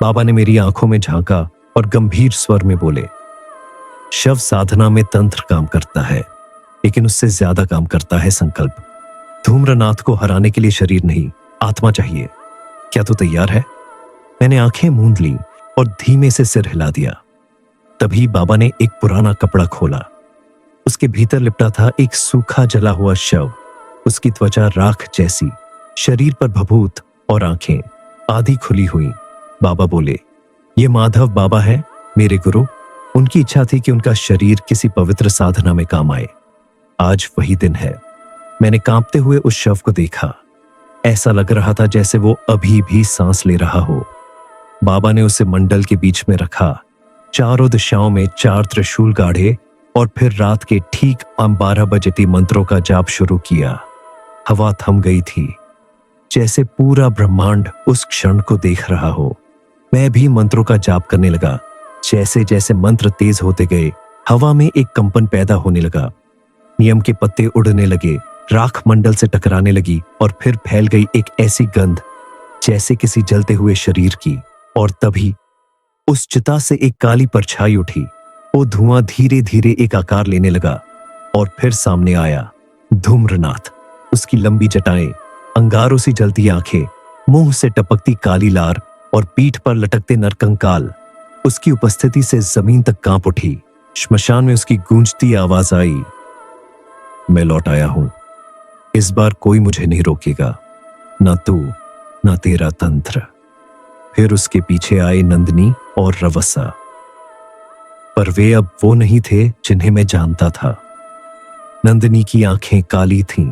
बाबा ने मेरी आंखों में झांका और गंभीर स्वर में बोले, शव साधना में तंत्र काम करता है, लेकिन उससे ज्यादा काम करता है संकल्प। धूम्रनाथ को हराने के लिए शरीर नहीं, आत्मा चाहिए। क्या तू तैयार है? मैंने आंखें मूंद ली और धीमे से सिर हिला दिया। तभी बाबा ने एक पुराना कपड़ा खोला। उसके भीतर लिपटा था एक सूखा जला हुआ शव। उसकी त्वचा राख जैसी, शरीर पर भभूत और आंखें आधी खुली हुई। बाबा बोले, ये माधव बाबा है, मेरे गुरु। उनकी इच्छा थी कि उनका शरीर किसी पवित्र साधना में काम आए। आज वही दिन है। मैंने कांपते हुए उस शव को देखा। ऐसा लग रहा था जैसे वो अभी भी सांस ले रहा हो। बाबा ने उसे मंडल के बीच में रखा, चारों दिशाओं में 4 त्रिशूल गाढ़े और फिर रात के ठीक 12 बजे मंत्रों का जाप शुरू किया। हवा थम गई थी, जैसे पूरा ब्रह्मांड उस क्षण को देख रहा हो। मैं भी मंत्रों का जाप करने लगा। जैसे जैसे मंत्र तेज होते गए, हवा में एक कंपन पैदा होने लगा। नियम के पत्ते उड़ने लगे, राख मंडल से टकराने लगी और फिर फैल गई एक ऐसी गंध जैसे किसी जलते हुए शरीर की। और तभी उस चिता से एक काली परछाई उठी। वो धुआं धीरे धीरे एक आकार लेने लगा और फिर सामने आया धूम्रनाथ। उसकी लंबी जटाएं, अंगारों सी जलती आंखें, मुंह से टपकती काली लार और पीठ पर लटकते नरकंकाल। उसकी उपस्थिति से जमीन तक कांप उठी। श्मशान में उसकी गूंजती आवाज आई, मैं लौट आया हूं। इस बार कोई मुझे नहीं रोकेगा, ना तू, ना तेरा तंत्र। फिर उसके पीछे आए नंदिनी और रवसा, पर वे अब वो नहीं थे जिन्हें मैं जानता था। नंदिनी की आंखें काली थीं,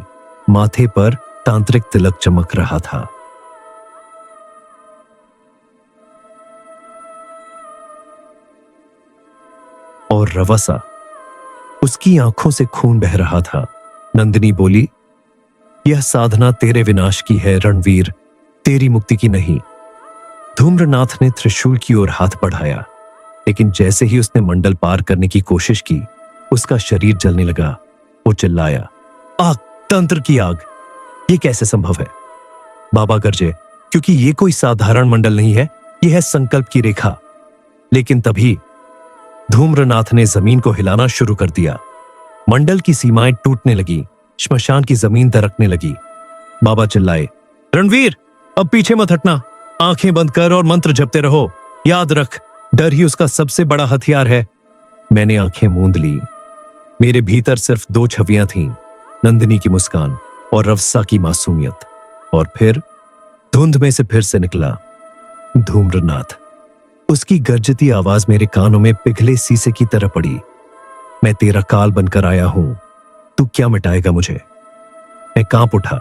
माथे पर तांत्रिक तिलक चमक रहा था। और रवसा, उसकी आंखों से खून बह रहा था। नंदिनी बोली, यह साधना तेरे विनाश की है रणवीर, तेरी मुक्ति की नहीं। धूम्रनाथ ने त्रिशूल की ओर हाथ बढ़ाया, लेकिन जैसे ही उसने मंडल पार करने की कोशिश की, उसका शरीर जलने लगा। वो चिल्लाया, आग, तंत्र की आग, ये कैसे संभव है? बाबा गरजे, क्योंकि ये कोई साधारण मंडल नहीं है, यह है संकल्प की रेखा। लेकिन तभी धूम्रनाथ ने जमीन को हिलाना शुरू कर दिया। मंडल की सीमाएं टूटने लगी, श्मशान की जमीन दरकने लगी। बाबा चिल्लाए, रणवीर, अब पीछे मत हटना, आंखें बंद कर और मंत्र जपते रहो। याद रख, डर ही उसका सबसे बड़ा हथियार है। मैंने आंखें मूंद ली। मेरे भीतर सिर्फ 2 छवियां थीं, नंदिनी की मुस्कान और रवसा की मासूमियत। और फिर धुंध में से फिर से निकला धूम्रनाथ। उसकी गरजती आवाज मेरे कानों में पिघले शीशे की तरह पड़ी। मैं तेरा काल बनकर आया हूं, तू क्या मिटाएगा मुझे? मैं कांप उठा,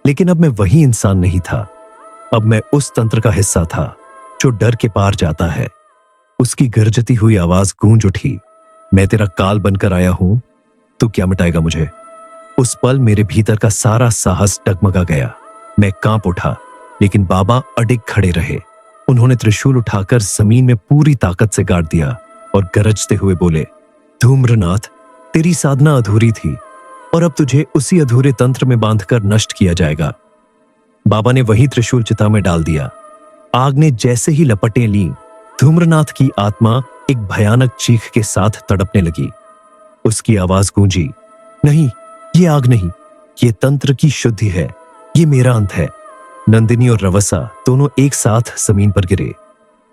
लेकिन अब मैं वही इंसान नहीं था। अब मैं उस तंत्र का हिस्सा था जो डर के पार जाता है। उसकी गरजती हुई आवाज गूंज उठी, मैं तेरा काल बनकर आया हूं, तू क्या मिटाएगा मुझे। उस पल मेरे भीतर का सारा साहस डगमगा गया। मैं कांप उठा, लेकिन बाबा अडिग खड़े रहे। उन्होंने त्रिशूल उठाकर जमीन में पूरी ताकत से गाड़ दिया और गरजते हुए बोले, धूम्रनाथ, तेरी साधना अधूरी थी और अब तुझे उसी अधूरे तंत्र में बांधकर नष्ट किया जाएगा। बाबा ने वही त्रिशूल चिता में डाल दिया। आग ने जैसे ही लपटें ली, धूम्रनाथ की आत्मा एक भयानक चीख के साथ तड़पने लगी। उसकी आवाज गूंजी, नहीं, ये आग नहीं, ये तंत्र की शुद्धि है, ये मेरा अंत है। नंदिनी और रवसा दोनों एक साथ जमीन पर गिरे।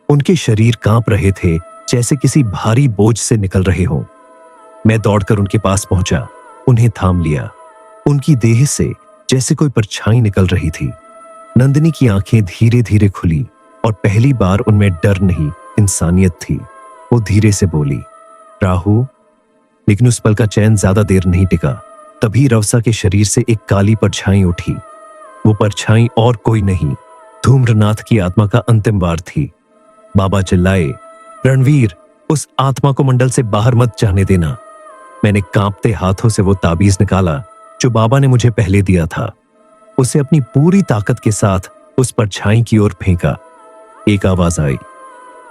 उनके शरीर कांप रहे थे, जैसे किसी भारी बोझ से निकल रहे हों। मैं दौड़कर उनके पास पहुंचा, उन्हें थाम लिया। उनकी देह से जैसे कोई परछाई निकल रही थी। नंदिनी की आंखें धीरे धीरे खुली और पहली बार उनमें डर नहीं, इंसानियत थी। वो धीरे से बोली, राहु। लेकिन उस पल का चैन ज्यादा देर नहीं टिका। तभी रवसा के शरीर से एक काली परछाई उठी। वो परछाई और कोई नहीं, धूम्रनाथ की आत्मा का अंतिम वार थी। बाबा चिल्लाए, रणवीर, उस आत्मा को मंडल से बाहर मत जाने देना। मैंने कांपते हाथों से वो ताबीज निकाला जो बाबा ने मुझे पहले दिया था। उसे अपनी पूरी ताकत के साथ उस परछाई की ओर फेंका। एक आवाज आई,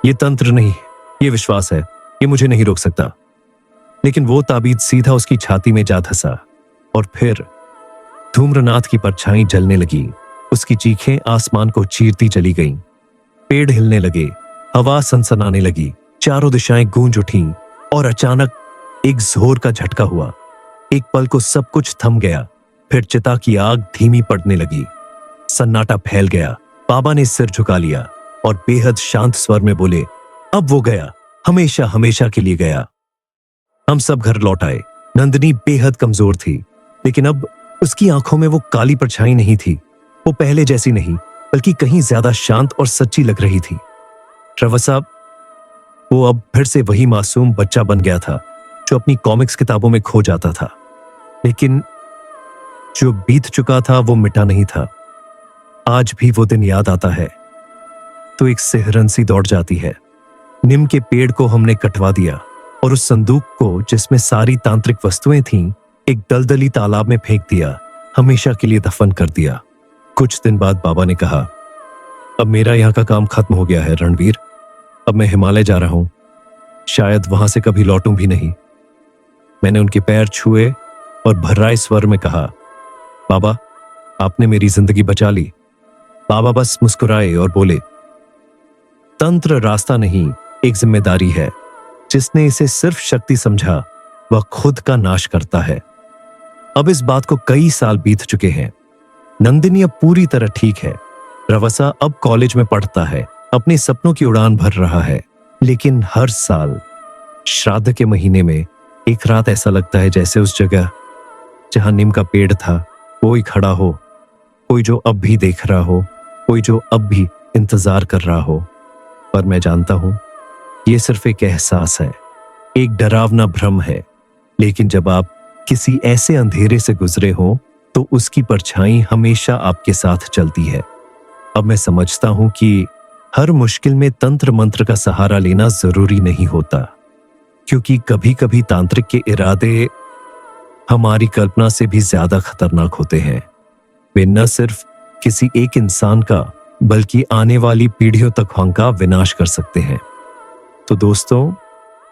ये तंत्र नहीं, ये विश्वास है, ये मुझे नहीं रोक सकता। लेकिन वो ताबीज सीधा उसकी छाती में जा धंसा और फिर धूम्रनाथ की परछाई जलने लगी। उसकी चीखें आसमान को चीरती चली गईं। पेड़ हिलने लगे, हवा सनसनाने लगी, चारों दिशाएं गूंज उठीं और अचानक एक जोर का झटका हुआ। एक पल को सब कुछ थम गया। फिर चिता की आग धीमी पड़ने लगी। सन्नाटा फैल गया। बाबा ने सिर झुका लिया और बेहद शांत स्वर में बोले, अब वो गया, हमेशा हमेशा के लिए गया। हम सब घर लौट आए। नंदिनी बेहद कमजोर थी, लेकिन अब उसकी आंखों में वो काली परछाई नहीं थी। वो पहले जैसी नहीं, बल्कि कहीं ज्यादा शांत और सच्ची लग रही थी। रवसा, वो अब फिर से वही मासूम बच्चा बन गया था जो अपनी कॉमिक्स किताबों में खो जाता था। लेकिन जो बीत चुका था वो मिटा नहीं था। आज भी वो दिन याद आता है तो एक सिहरन सी दौड़ जाती है। नीम के पेड़ को हमने कटवा दिया और उस संदूक को, जिसमें सारी तांत्रिक वस्तुएं थीं, एक दलदली तालाब में फेंक दिया, हमेशा के लिए दफन कर दिया। कुछ दिन बाद बाबा ने कहा, अब मेरा यहाँ का काम खत्म हो गया है रणवीर। अब मैं हिमालय जा रहा हूं, शायद वहां से कभी लौटूं भी नहीं। मैंने उनके पैर छुए और भर्राए स्वर में कहा, बाबा, आपने मेरी जिंदगी बचा ली। बाबा बस मुस्कुराए और बोले, तंत्र रास्ता नहीं, एक जिम्मेदारी है। जिसने इसे सिर्फ शक्ति समझा वह खुद का नाश करता है। अब इस बात को कई साल बीत चुके हैं। नंदिनी अब पूरी तरह ठीक है। रवसा अब कॉलेज में पढ़ता है, अपने सपनों की उड़ान भर रहा है। लेकिन हर साल श्राद्ध के महीने में एक रात ऐसा लगता है जैसे उस जगह जहां नीम का पेड़ था कोई खड़ा हो, कोई जो अब भी देख रहा हो, कोई जो अब भी इंतजार कर रहा हो। पर मैं जानता हूं ये सिर्फ एक एहसास है, एक डरावना भ्रम है। लेकिन जब आप किसी ऐसे अंधेरे से गुजरे हो तो उसकी परछाई हमेशा आपके साथ चलती है। अब मैं समझता हूं कि हर मुश्किल में तंत्र मंत्र का सहारा लेना जरूरी नहीं होता, क्योंकि कभी कभी तांत्रिक के इरादे हमारी कल्पना से भी ज्यादा खतरनाक होते हैं। वे न सिर्फ किसी एक इंसान का बल्कि आने वाली पीढ़ियों तक का विनाश कर सकते हैं। तो दोस्तों,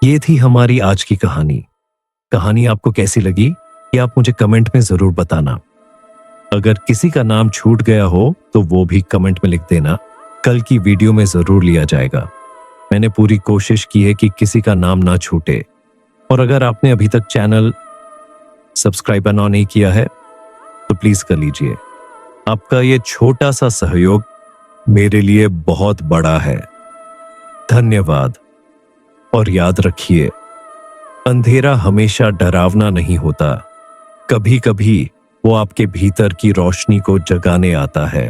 ये थी हमारी आज की कहानी। कहानी आपको कैसी लगी ये आप मुझे कमेंट में जरूर बताना। अगर किसी का नाम छूट गया हो तो वो भी कमेंट में लिख देना, कल की वीडियो में जरूर लिया जाएगा। मैंने पूरी कोशिश की है कि किसी का नाम ना छूटे। और अगर आपने अभी तक चैनल सब्सक्राइब नहीं किया है तो प्लीज कर लीजिए। आपका ये छोटा सा सहयोग मेरे लिए बहुत बड़ा है। धन्यवाद। और याद रखिए, अंधेरा हमेशा डरावना नहीं होता, कभी कभी वो आपके भीतर की रोशनी को जगाने आता है।